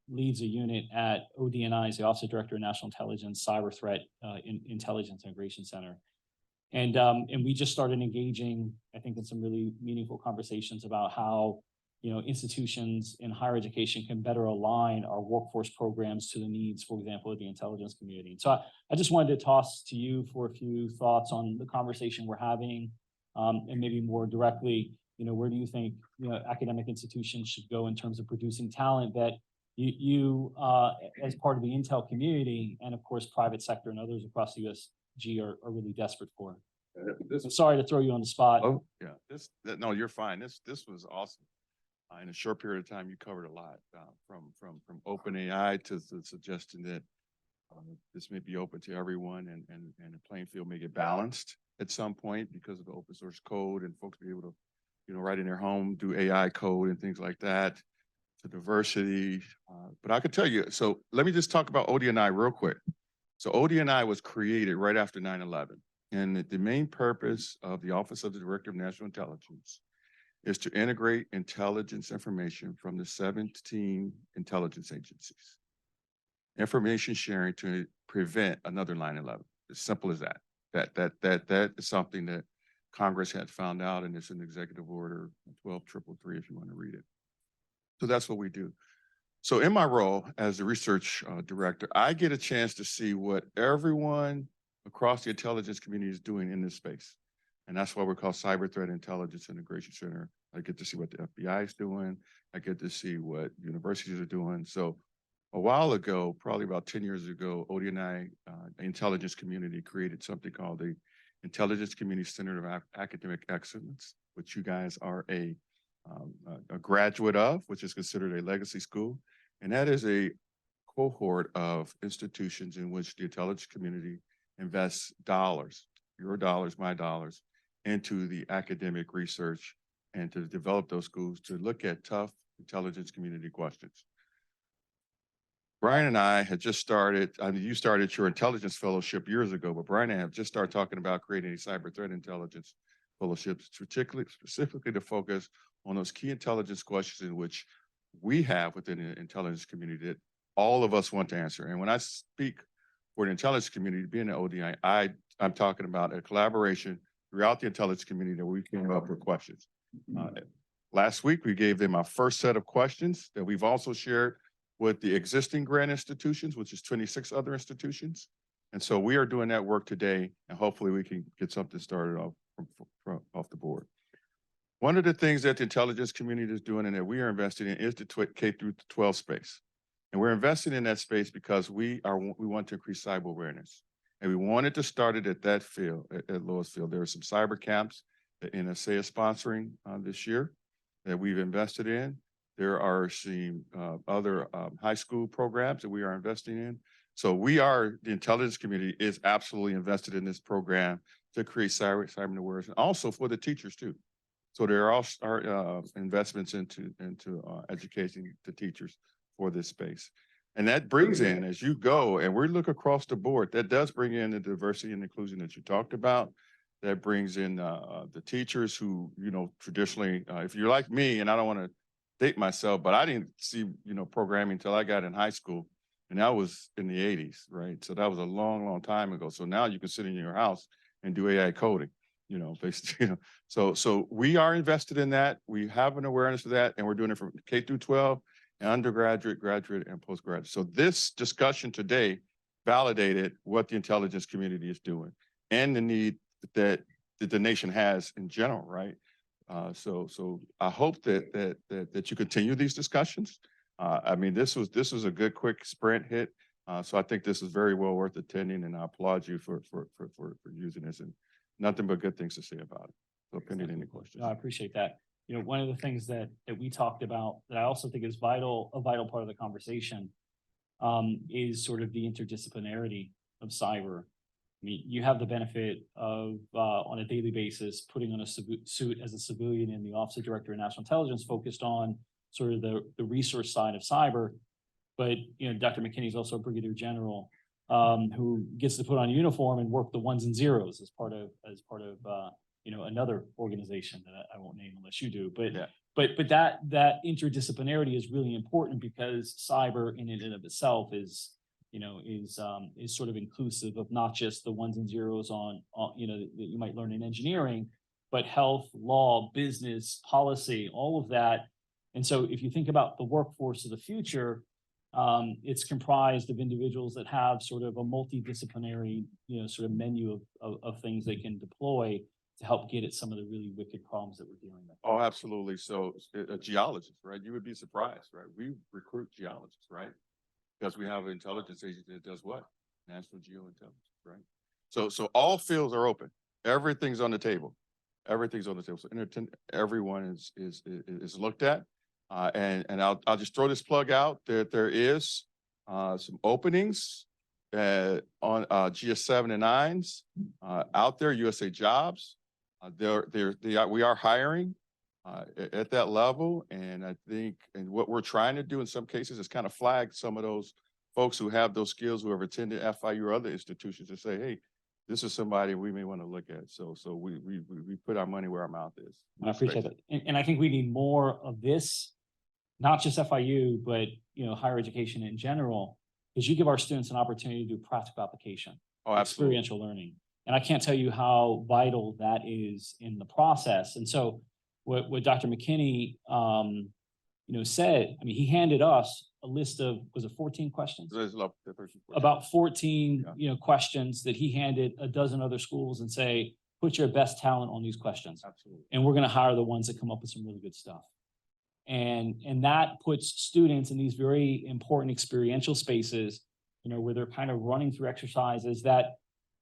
leads a unit at ODNI, is the Office of Director of National Intelligence Cyber Threat Intelligence Integration Center. And we just started engaging, I think, in some really meaningful conversations about how, institutions in higher education can better align our workforce programs to the needs, for example, of the intelligence community. And so I just wanted to toss to you for a few thoughts on the conversation we're having, and maybe more directly, where do you think, academic institutions should go in terms of producing talent that you as part of the Intel community, and of course, private sector and others across the USG are really desperate for. I'm sorry to throw you on the spot. Oh, yeah. No, you're fine. This was awesome. In a short period of time, you covered a lot, from OpenAI to the suggestion that this may be open to everyone, and the playing field may get balanced at some point because of the open source code, and folks be able to, right in their home, do AI code and things like that, to diversity. But I could tell you, so let me just talk about ODNI real quick. So ODNI was created right after 9/11. And the main purpose of the Office of the Director of National Intelligence is to integrate intelligence information from the 17 intelligence agencies. Information sharing to prevent another 9/11. As simple as that. That is something that Congress had found out, and it's an executive order 12333 if you want to read it. So that's what we do. So in my role as the research director, I get a chance to see what everyone across the intelligence community is doing in this space. And that's why we're called Cyber Threat Intelligence Integration Center. I get to see what the FBI is doing. I get to see what universities are doing. So a while ago, probably about 10 years ago, ODNI intelligence community created something called the Intelligence Community Center of Academic Excellence, which you guys are a graduate of, which is considered a legacy school. And that is a cohort of institutions in which the intelligence community invests dollars, your dollars, my dollars, into the academic research and to develop those schools to look at tough intelligence community questions. Brian and I had just started, you started your intelligence fellowship years ago, but Brian and I have just started talking about creating a cyber threat intelligence fellowship, specifically to focus on those key intelligence questions in which we have within the intelligence community that all of us want to answer. And when I speak for the intelligence community, being an ODI, I'm talking about a collaboration throughout the intelligence community that we came up with questions. Last week, we gave them our first set of questions that we've also shared with the existing grant institutions, which is 26 other institutions. And so we are doing that work today, and hopefully we can get something started off the board. One of the things that the intelligence community is doing and that we are investing in is the K-12 space. And we're investing in that space because we want to increase cyber awareness. And we wanted to start it at that field, at Lois Field. There are some cyber camps that NSA is sponsoring this year that we've invested in. There are some other high school programs that we are investing in. So the intelligence community is absolutely invested in this program to create cyber awareness, and also for the teachers too. So there are investments into educating the teachers for this space. And that brings in, as you go, and we look across the board, that does bring in the diversity and inclusion that you talked about. That brings in the teachers who, traditionally, if you're like me, and I don't want to date myself, but I didn't see, programming until I got in high school, and that was in the 80s, right? So that was a long, long time ago. So now you can sit in your house and do AI coding, basically, So we are invested in that. We have an awareness of that, and we're doing it from K through 12 undergraduate, graduate, and postgraduate. So this discussion today validated what the intelligence community is doing and the need that the nation has in general, right? So I hope that you continue these discussions. I mean, this was a good quick sprint hit. So I think this is very well worth attending, and I applaud you for using this, and nothing but good things to say about it. So pending any questions. No, I appreciate that. You know, one of the things that we talked about that I also think is a vital part of the conversation is sort of the interdisciplinarity of cyber. I mean, you have the benefit of on a daily basis putting on a suit as a civilian in the Office of Director of National Intelligence, focused on sort of the resource side of cyber. But you know, Dr. McKinney is also a brigadier general who gets to put on a uniform and work the ones and zeros as part of you know, another organization that I won't name unless you do. But Yeah. but that interdisciplinarity is really important, because cyber in and of itself is, you know, is sort of inclusive of not just the ones and zeros on you know, that you might learn in engineering, but health, law, business, policy, all of that. And so if you think about the workforce of the future, it's comprised of individuals that have sort of a multidisciplinary, you know, sort of menu of things they can deploy to help get at some of the really wicked problems that we're dealing with. Oh, absolutely. So a geologist, right? You would be surprised, right? We recruit geologists, right? Because we have an intelligence agency that does what? National Geo Intelligence, right? So all fields are open. Everything's on the table. Everything's on the table. So everyone is looked at. And I'll just throw this plug out that there is some openings on GS7 and 9s out there, USA Jobs. We are hiring at that level, and I think, and what we're trying to do in some cases is kind of flag some of those folks who have those skills, who have attended FIU or other institutions, to say, hey, this is somebody we may want to look at. So we put our money where our mouth is. I appreciate that. And I think we need more of this, not just FIU, but, you know, higher education in general, because you give our students an opportunity to do practical application, experiential learning. And I can't tell you how vital that is in the process. And so what Dr. McKinney, you know, said, I mean, he handed us a list of, was it 14 questions? About 14, you know, questions that he handed a dozen other schools and say, put your best talent on these questions. Absolutely. And we're going to hire the ones that come up with some really good stuff. And that puts students in these very important experiential spaces, you know, where they're kind of running through exercises that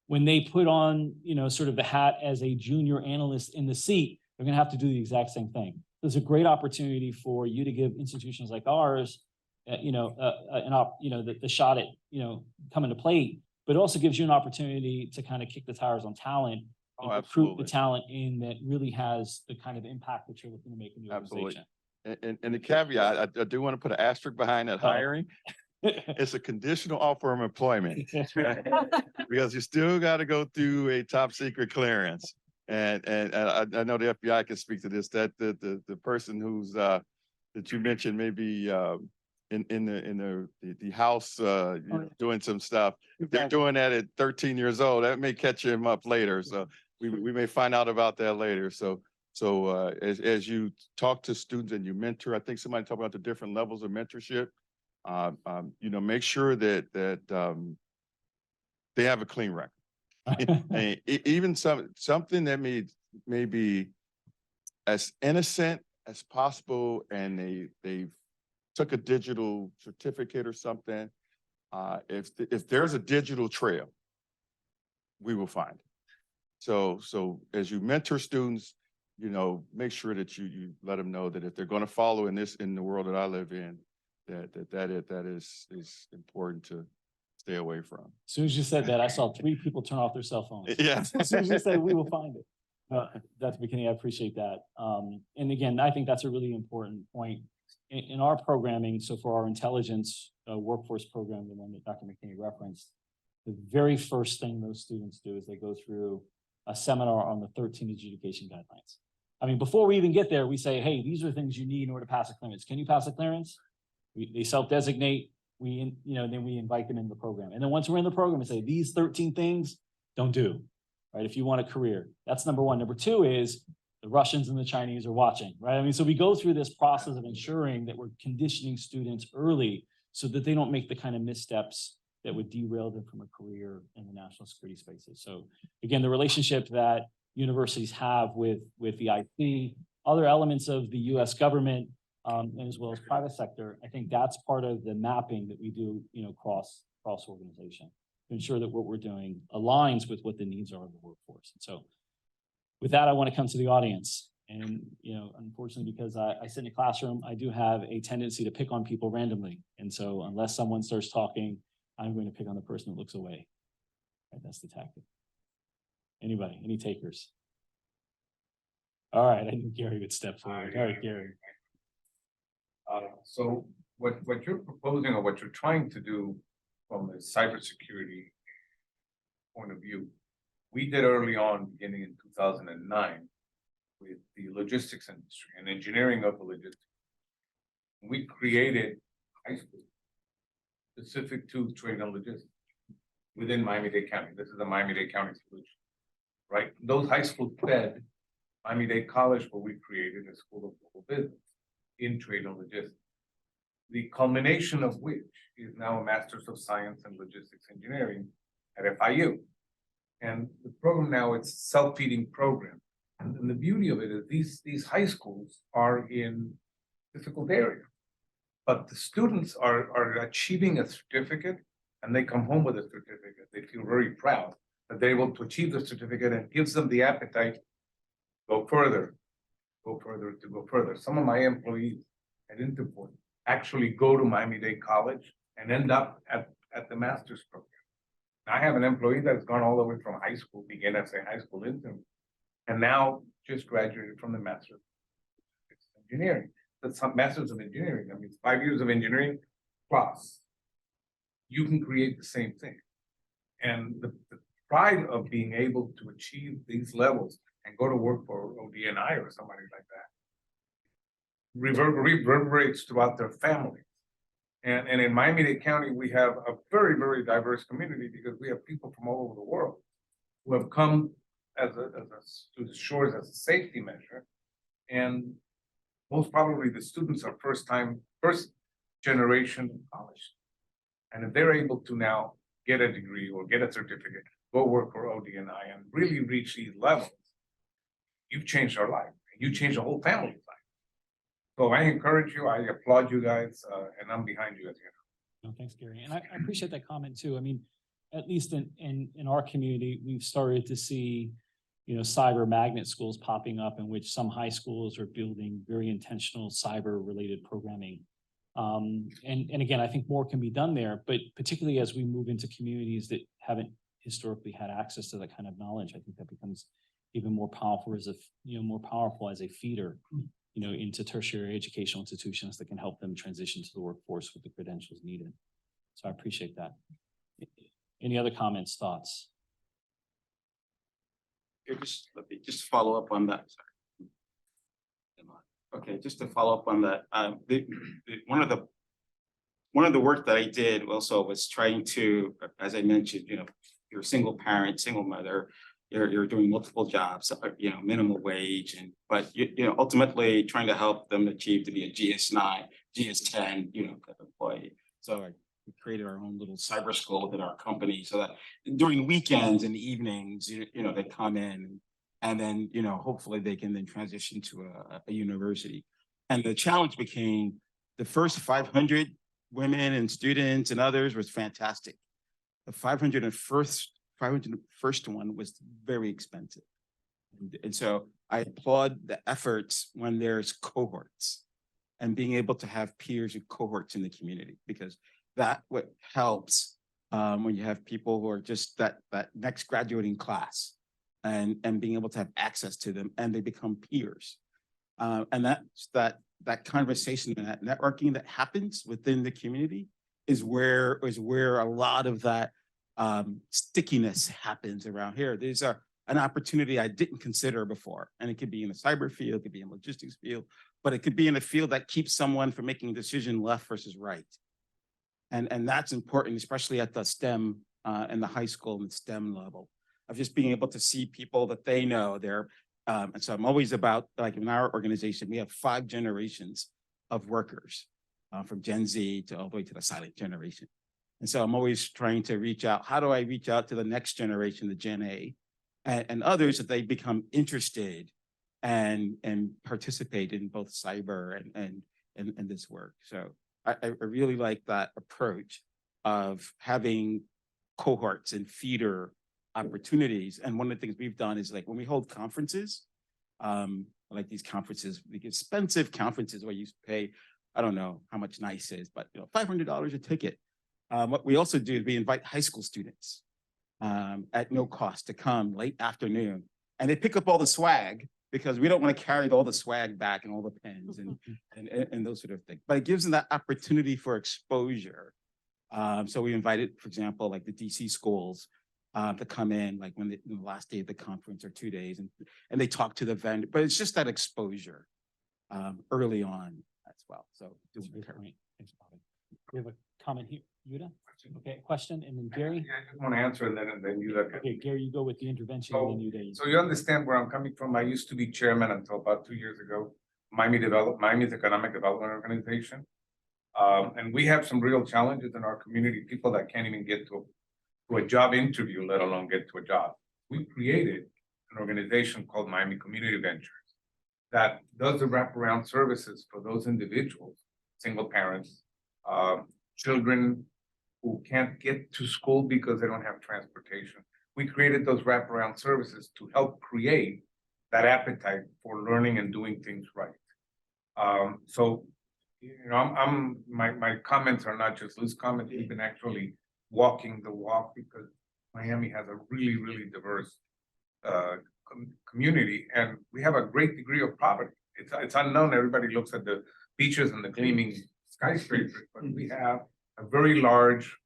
when they put on, you know, sort of the hat as a junior analyst in the seat, they're going to have to do the exact same thing. There's a great opportunity for you to give institutions like ours, you know, the shot at, you know, coming to plate, but it also gives you an opportunity to kind of kick the tires on talent and recruit the talent in that really has the kind of impact that you're looking to make in the organization. And the caveat, I do want to put an asterisk behind that hiring. It's a conditional offer of employment, because you still got to go through a top secret clearance. And I know the FBI can speak to this, that the person who's that you mentioned may be in the house doing some stuff. If they're doing that at 13 years old, that may catch him up later. So we may find out about that later. So as you talk to students and you mentor, I think somebody talked about the different levels of mentorship. You know, make sure that they have a clean record. And even something that may be as innocent as possible, and they took a digital certificate or something. If there's a digital trail, we will find it. So as you mentor students, you know, make sure that you let them know that if they're going to follow in the world that I live in, that is important to stay away from. As soon as you said that, I saw 3 people turn off their cell phones. Yeah. As soon as you said, we will find it. Dr. McKinney, I appreciate that. And again, I think that's a really important point in our programming. So for our intelligence workforce program, the one that Dr. McKinney referenced, the very first thing those students do is they go through a seminar on the 13 adjudication guidelines. I mean, before we even get there, we say, hey, these are things you need in order to pass a clearance. Can you pass a clearance? They self-designate. Then we invite them into the program. And then once we're in the program, we say, these 13 things don't do, right? If you want a career, that's number one. Number two is the Russians and the Chinese are watching, right? I mean, so we go through this process of ensuring that we're conditioning students early so that they don't make the kind of missteps that would derail them from a career in the national security spaces. So again, the relationship that universities have with the IT, other elements of the US government, and as well as private sector, I think that's part of the mapping that we do, cross organization to ensure that what we're doing aligns with what the needs are of the workforce. And so with that, I want to come to the audience. And, unfortunately, because I sit in a classroom, I do have a tendency to pick on people randomly. And so unless someone starts talking, I'm going to pick on the person that looks away. Right, that's the tactic. Anybody, any takers? All right, I knew Gary would step forward. All right, Gary. So what you're proposing or what you're trying to do from a cybersecurity point of view, we did early on, beginning in 2009, with the logistics industry and engineering of the logistics. We created high school specific to trade and logistics within Miami-Dade County. This is the Miami-Dade County solution, right? Those high schools fed Miami-Dade College, where we created a school of global business in trade and logistics. The culmination of which is now a Master's of Science in Logistics Engineering at FIU. And the program now, it's a self-feeding program. And the beauty of it is these high schools are in difficult areas, but the students are achieving a certificate and they come home with a certificate. They feel very proud that they're able to achieve the certificate, and gives them the appetite to go further. Some of my employees at Interport actually go to Miami-Dade College and end up at the master's program. I have an employee that's gone all the way from high school, began as a high school intern, and now just graduated from the Master's of Engineering. That's some Masters of Engineering. I mean, 5 years of engineering plus. You can create the same thing. And the pride of being able to achieve these levels and go to work for ODNI or somebody like that reverberates throughout their family. And in Miami-Dade County, we have a very, very diverse community because we have people from all over the world who have come to the shores as a safety measure. And most probably the students are first generation college. And if they're able to now get a degree or get a certificate, go work for ODNI and really reach these levels, you've changed our life. You changed the whole family's life. So I encourage you, I applaud you guys, and I'm behind you as you know. No, thanks, Gary. And I appreciate that comment too. I mean, at least in our community, we've started to see, cyber magnet schools popping up, in which some high schools are building very intentional cyber related programming. And again, I think more can be done there, but particularly as we move into communities that haven't historically had access to that kind of knowledge, I think that becomes even more powerful as a feeder, into tertiary educational institutions that can help them transition to the workforce with the credentials needed. So I appreciate that. Any other comments, thoughts? Let me just follow up on that. Sorry. Okay, just to follow up on that. One of the work that I did also was trying to, as I mentioned, you're a single parent, single mother, you're doing multiple jobs, minimum wage, but ultimately trying to help them achieve to be a GS9, GS10, employee. So we created our own little cyber school within our company, so that during weekends and evenings, they come in, and then hopefully they can then transition to a university. And the challenge became the first 500 women and students and others was fantastic. The 501st one was very expensive. And so I applaud the efforts when there's cohorts and being able to have peers and cohorts in the community, because that what helps when you have people who are just that next graduating class and being able to have access to them, and they become peers. And that conversation and that networking that happens within the community is where a lot of that stickiness happens around here. There's an opportunity I didn't consider before, and it could be in the cyber field, it could be in logistics field, but it could be in a field that keeps someone from making a decision left versus right. And that's important, especially at the STEM and the high school and STEM level, of just being able to see people that they know, they're And so I'm always about, like in our organization, we have 5 generations of workers, from Gen Z to all the way to the silent generation. And so I'm always trying to reach out. How do I reach out to the next generation, the Gen A, and others that they become interested and participate in both cyber and this work. So I really like that approach of having cohorts and feeder opportunities. And one of the things we've done is like when we hold conferences, like these conferences, the expensive conferences where you pay, I don't know how much NICE is, but $500 a ticket. What we also do is we invite high school students at no cost to come late afternoon, and they pick up all the swag because we don't want to carry all the swag back and all the pens and those sort of things. But it gives them that opportunity for exposure. So we invited, for example, like the DC schools to come in, like when the last day of the conference or 2 days, and they talk to the vendor. But it's just that exposure early on as well. So That's a great point. Thanks, Bobby. We have a comment here, Yuda? Okay, question, and then Gary? Yeah, I just want to answer and then you look at. Okay, Gary, you go with the intervention, and then Yuda. So you understand where I'm coming from. I used to be chairman until about 2 years ago, Miami's Economic Development Organization. And we have some real challenges in our community, people that can't even get to a job interview, let alone get to a job. We created an organization called Miami Community Ventures that does the wraparound services for those individuals, single parents, children who can't get to school because they don't have transportation. We created those wraparound services to help create that appetite for learning and doing things right. So, you know, my comments are not just loose comments. We've been actually walking the walk because Miami has a really, really diverse community, and we have a great degree of poverty. It's unknown. Everybody looks at the beaches and the gleaming skyscrapers, but we have a very large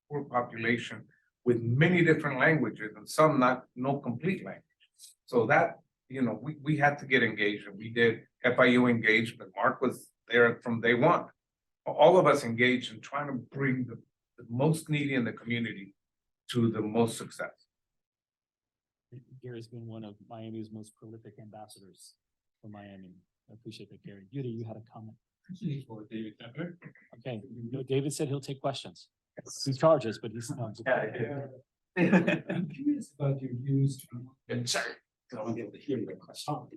poor population with many different languages and some no complete language. So that, you know, we had to get engaged, and we did FIU engagement. Mark was there from day one. All of us engaged in trying to bring the most needy in the community to the most success. Gary's been one of Miami's most prolific ambassadors for Miami. I appreciate that, Gary. Yuda, you had a comment. For David Pepper. Okay, you know, David said he'll take questions. He charges, but he's not. I'm curious about your views. Sorry, I want to be able to hear your question.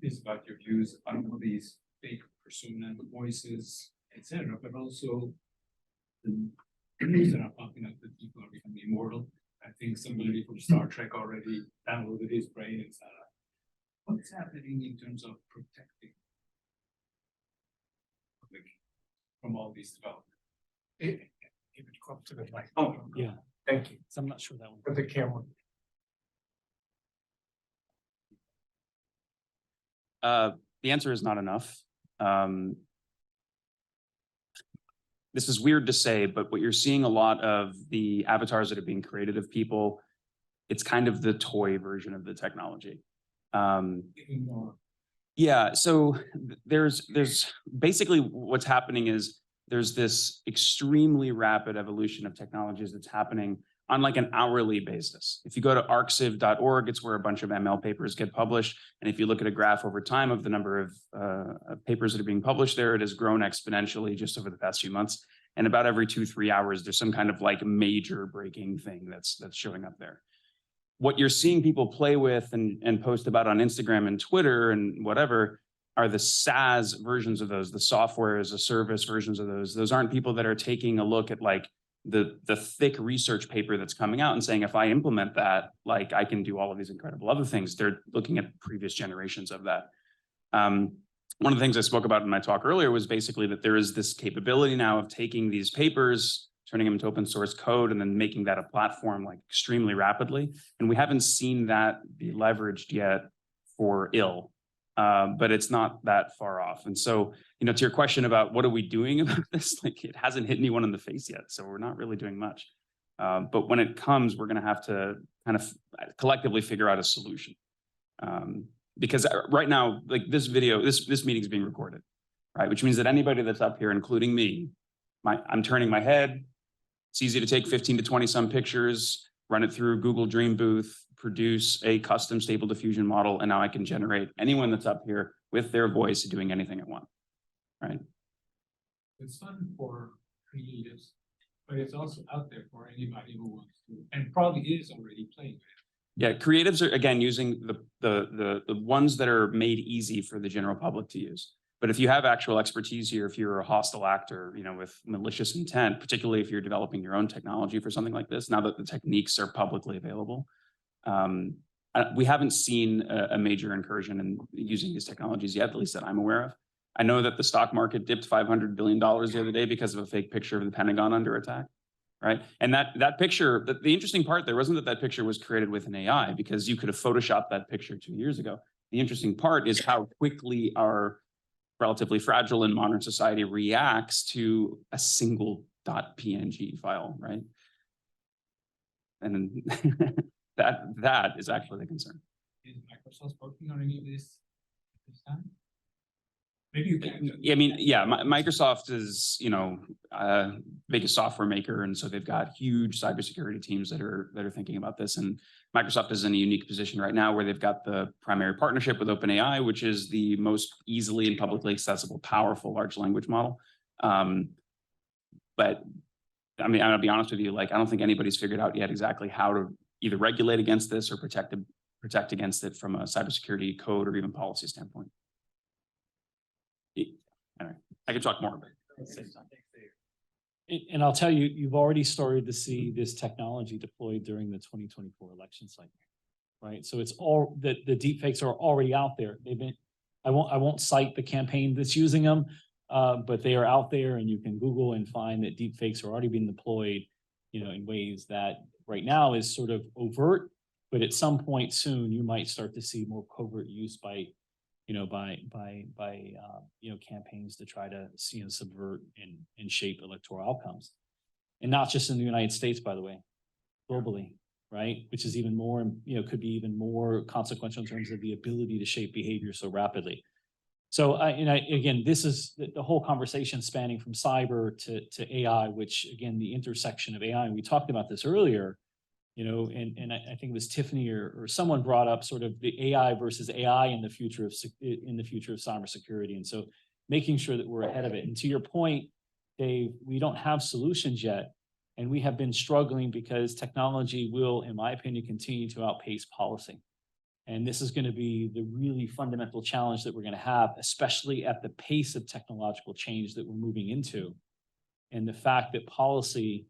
Is about your views on all these fake persona voices, etc., but also the news that are popping up that people are becoming immortal. I think somebody from Star Trek already downloaded his brain, etc. What's happening in terms of protecting public from all these developments? Keep it close to the mic. Oh, Yeah, Thank you. so I'm not sure that one. For the camera. The answer is not enough. This is weird to say, but what you're seeing a lot of the avatars that are being created of people, it's kind of the toy version of the technology. Yeah, so there's basically what's happening is there's this extremely rapid evolution of technologies that's happening on like an hourly basis. If you go to arxiv.org, it's where a bunch of ML papers get published. And if you look at a graph over time of the number of papers that are being published there, it has grown exponentially just over the past few months. And about every 2-3 hours, there's some kind of like major breaking thing that's showing up there. What you're seeing people play with and post about on Instagram and Twitter and whatever are the SaaS versions of those, the software as a service versions of those. Those aren't people that are taking a look at like the thick research paper that's coming out and saying, if I implement that, like I can do all of these incredible other things. They're looking at previous generations of that. One of the things I spoke about in my talk earlier was basically that there is this capability now of taking these papers, turning them into open source code, and then making that a platform like extremely rapidly. And we haven't seen that be leveraged yet for ill. But it's not that far off. And so, you know, to your question about what are we doing about this, like it hasn't hit anyone in the face yet. So we're not really doing much. But when it comes, we're going to have to kind of collectively figure out a solution. Because right now, like this video, this meeting is being recorded, right? Which means that anybody that's up here, including me, I'm turning my head. It's easy to take 15 to 20 some pictures, run it through Google Dream Booth, produce a custom stable diffusion model, and now I can generate anyone that's up here with their voice doing anything I want, right? It's fun for creatives, but it's also out there for anybody who wants to, and probably is already playing with it. Yeah, creatives are, again, using the ones that are made easy for the general public to use. But if you have actual expertise here, if you're a hostile actor, you know, with malicious intent, particularly if you're developing your own technology for something like this, now that the techniques are publicly available, we haven't seen a major incursion in using these technologies yet, at least that I'm aware of. I know that the stock market dipped $500 billion the other day because of a fake picture of the Pentagon under attack, right? And that picture, the interesting part there wasn't that picture was created with an AI, because you could have photoshopped that picture 2 years ago. The interesting part is how quickly our relatively fragile and modern society reacts to a single .png file, right? And that is actually the concern. Is Microsoft working on any of this at this time? Maybe you can. I mean, yeah, Microsoft is, you know, biggest software maker, and so they've got huge cybersecurity teams that are thinking about this. And Microsoft is in a unique position right now where they've got the primary partnership with OpenAI, which is the most easily and publicly accessible, powerful large language model. But I mean, I'll be honest with you, like, I don't think anybody's figured out yet exactly how to either regulate against this or protect against it from a cybersecurity code or even policy standpoint. Anyway, I can talk more about it. And I'll tell you, you've already started to see this technology deployed during the 2024 election cycle, right? So it's all the deepfakes are already out there. They've been, I won't cite the campaign that's using them, but they are out there, and you can Google and find that deepfakes are already being deployed, you know, in ways that right now is sort of overt, but at some point soon you might start to see more covert use by campaigns to try to, you know, subvert and shape electoral outcomes. And not just in the United States, by the way, globally, right? Which is even more, you know, could be even more consequential in terms of the ability to shape behavior so rapidly. So, again, this is the whole conversation spanning from cyber to AI, which, again, the intersection of AI, and we talked about this earlier, you know, and I think it was Tiffany or someone brought up sort of the AI versus AI in the future of cybersecurity. And so making sure that we're ahead of it. And to your point, Dave, we don't have solutions yet. And we have been struggling because technology will, in my opinion, continue to outpace policy. And this is going to be the really fundamental challenge that we're going to have, especially at the pace of technological change that we're moving into. And the fact that policy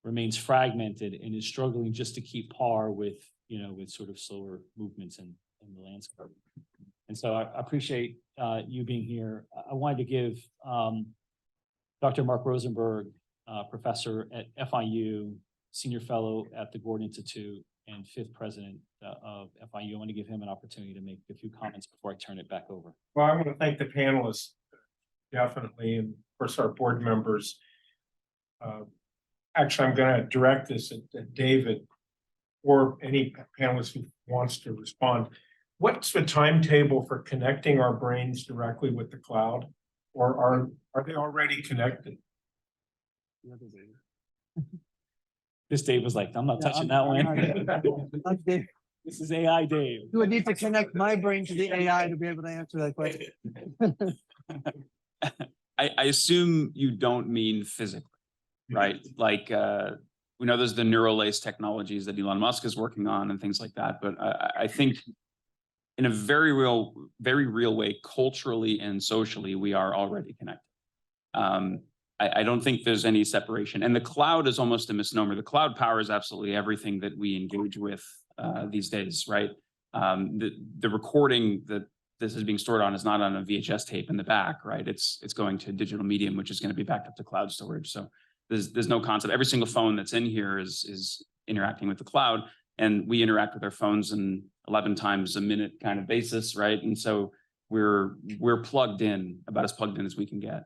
remains fragmented and is struggling just to keep par with, you know, with sort of slower movements in the landscape. And so I appreciate you being here. I wanted to give Dr. Mark Rosenberg, professor at FIU, senior fellow at the Gordon Institute, and 5th president of FIU. I want to give him an opportunity to make a few comments before I turn it back over. Well, I want to thank the panelists, definitely, and of course our board members. Actually, I'm going to direct this at David or any panelist who wants to respond. What's the timetable for connecting our brains directly with the cloud, or are they already connected? This Dave was like, I'm not touching that one. This is AI Dave. You would need to connect my brain to the AI to be able to answer that question. I assume you don't mean physically, right? Like, we know there's the neural lace technologies that Elon Musk is working on and things like that. But I think in a very real way, culturally and socially, we are already connected. I don't think there's any separation. And the cloud is almost a misnomer. The cloud powers absolutely everything that we engage with these days, right? The recording that this is being stored on is not on a VHS tape in the back, right? It's going to a digital medium, which is going to be backed up to cloud storage. So there's no concept. Every single phone that's in here is interacting with the cloud, and we interact with our phones in 11 times a minute kind of basis, right? And so we're plugged in, about as plugged in as we can get.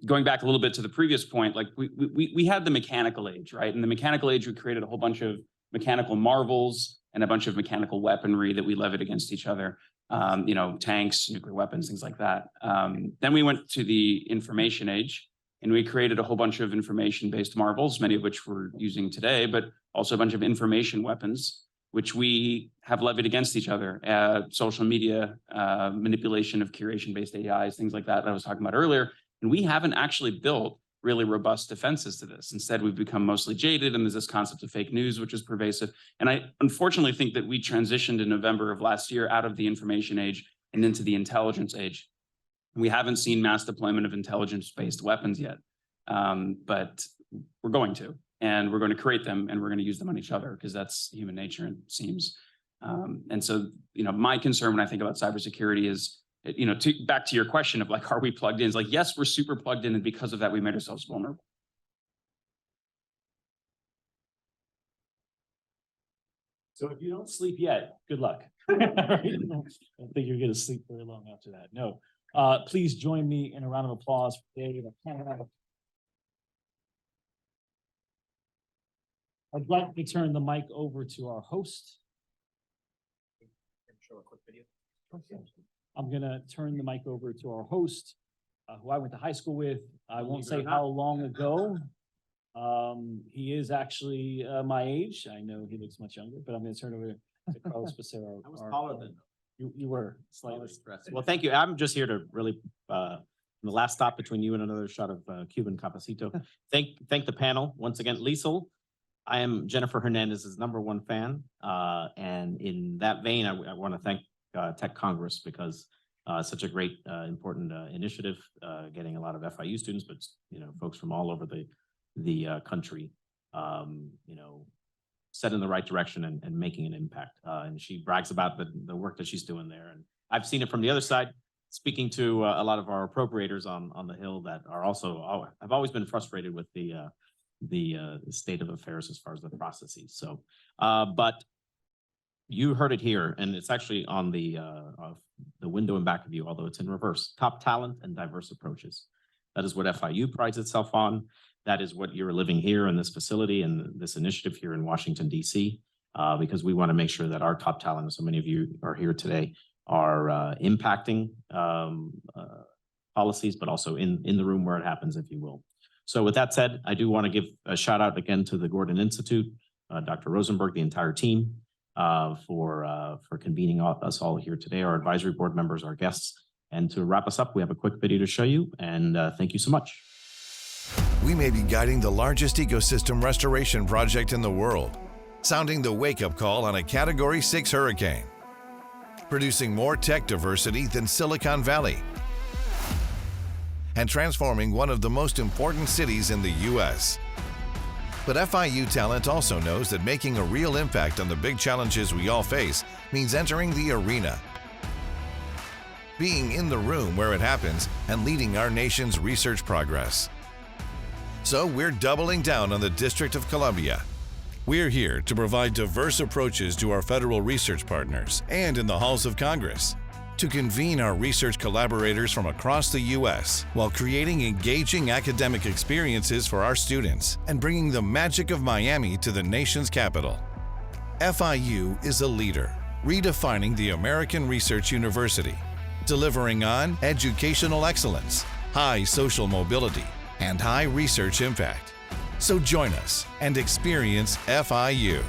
Going back a little bit to the previous point, like we had the mechanical age, right? In the mechanical age, we created a whole bunch of mechanical marvels and a bunch of mechanical weaponry that we levied against each other. You know, tanks, nuclear weapons, things like that. Then we went to the information age, and we created a whole bunch of information-based marvels, many of which we're using today, but also a bunch of information weapons. which we have levied against each other, social media, manipulation of curation-based AIs, things like that I was talking about earlier. And we haven't actually built really robust defenses to this. Instead, we've become mostly jaded, and there's this concept of fake news, which is pervasive. And I unfortunately think that we transitioned in November of last year out of the information age and into the intelligence age. We haven't seen mass deployment of intelligence-based weapons yet, but we're going to, and we're going to create them, and we're going to use them on each other, because that's human nature, it seems. And so, my concern when I think about cybersecurity is, back to your question of like, are we plugged in? It's like, yes, we're super plugged in, and because of that, we made ourselves vulnerable. So if you don't sleep yet, good luck. I don't think you're gonna sleep very long after that. No. Please join me in a round of applause for Dave. I'd like to turn the mic over to our host. Show a quick video. I'm gonna turn the mic over to our host, who I went to high school with. I won't say how long ago. He is actually my age. I know he looks much younger, but I'm gonna turn it over to Carlos Becerra. I was taller than. You were slightly. Well, thank you. I'm just here to really, the last stop between you and another shot of Cuban Cafecito. Thank the panel once again. Liesl, I am Jennifer Hernandez's #1 fan. And in that vein, I want to thank Tech Congress, because such a great, important initiative, getting a lot of FIU students, but folks from all over the country, set in the right direction and making an impact. And she brags about the work that she's doing there. And I've seen it from the other side, speaking to a lot of our appropriators on the Hill that are also, I've always been frustrated with the state of affairs as far as the processes. So, but you heard it here, and it's actually on the window in back of you, although it's in reverse. Top talent and diverse approaches. That is what FIU prides itself on. That is what you're living here in this facility and this initiative here in Washington, D.C., because we want to make sure that our top talent, so many of you are here today, are impacting policies, but also in the room where it happens, if you will. So with that said, I do want to give a shout out again to the Gordon Institute, Dr. Rosenberg, the entire team, for convening us all here today, our advisory board members, our guests. And to wrap us up, we have a quick video to show you, and thank you so much. We may be guiding the largest ecosystem restoration project in the world, sounding the wake-up call on a Category 6 hurricane, producing more tech diversity than Silicon Valley, and transforming one of the most important cities in the U.S. But FIU talent also knows that making a real impact on the big challenges we all face means entering the arena, being in the room where it happens, and leading our nation's research progress. So we're doubling down on the District of Columbia. We're here to provide diverse approaches to our federal research partners and in the halls of Congress, to convene our research collaborators from across the U.S. while creating engaging academic experiences for our students and bringing the magic of Miami to the nation's capital. FIU is a leader, redefining the American Research University, delivering on educational excellence, high social mobility, and high research impact. So join us and experience FIU.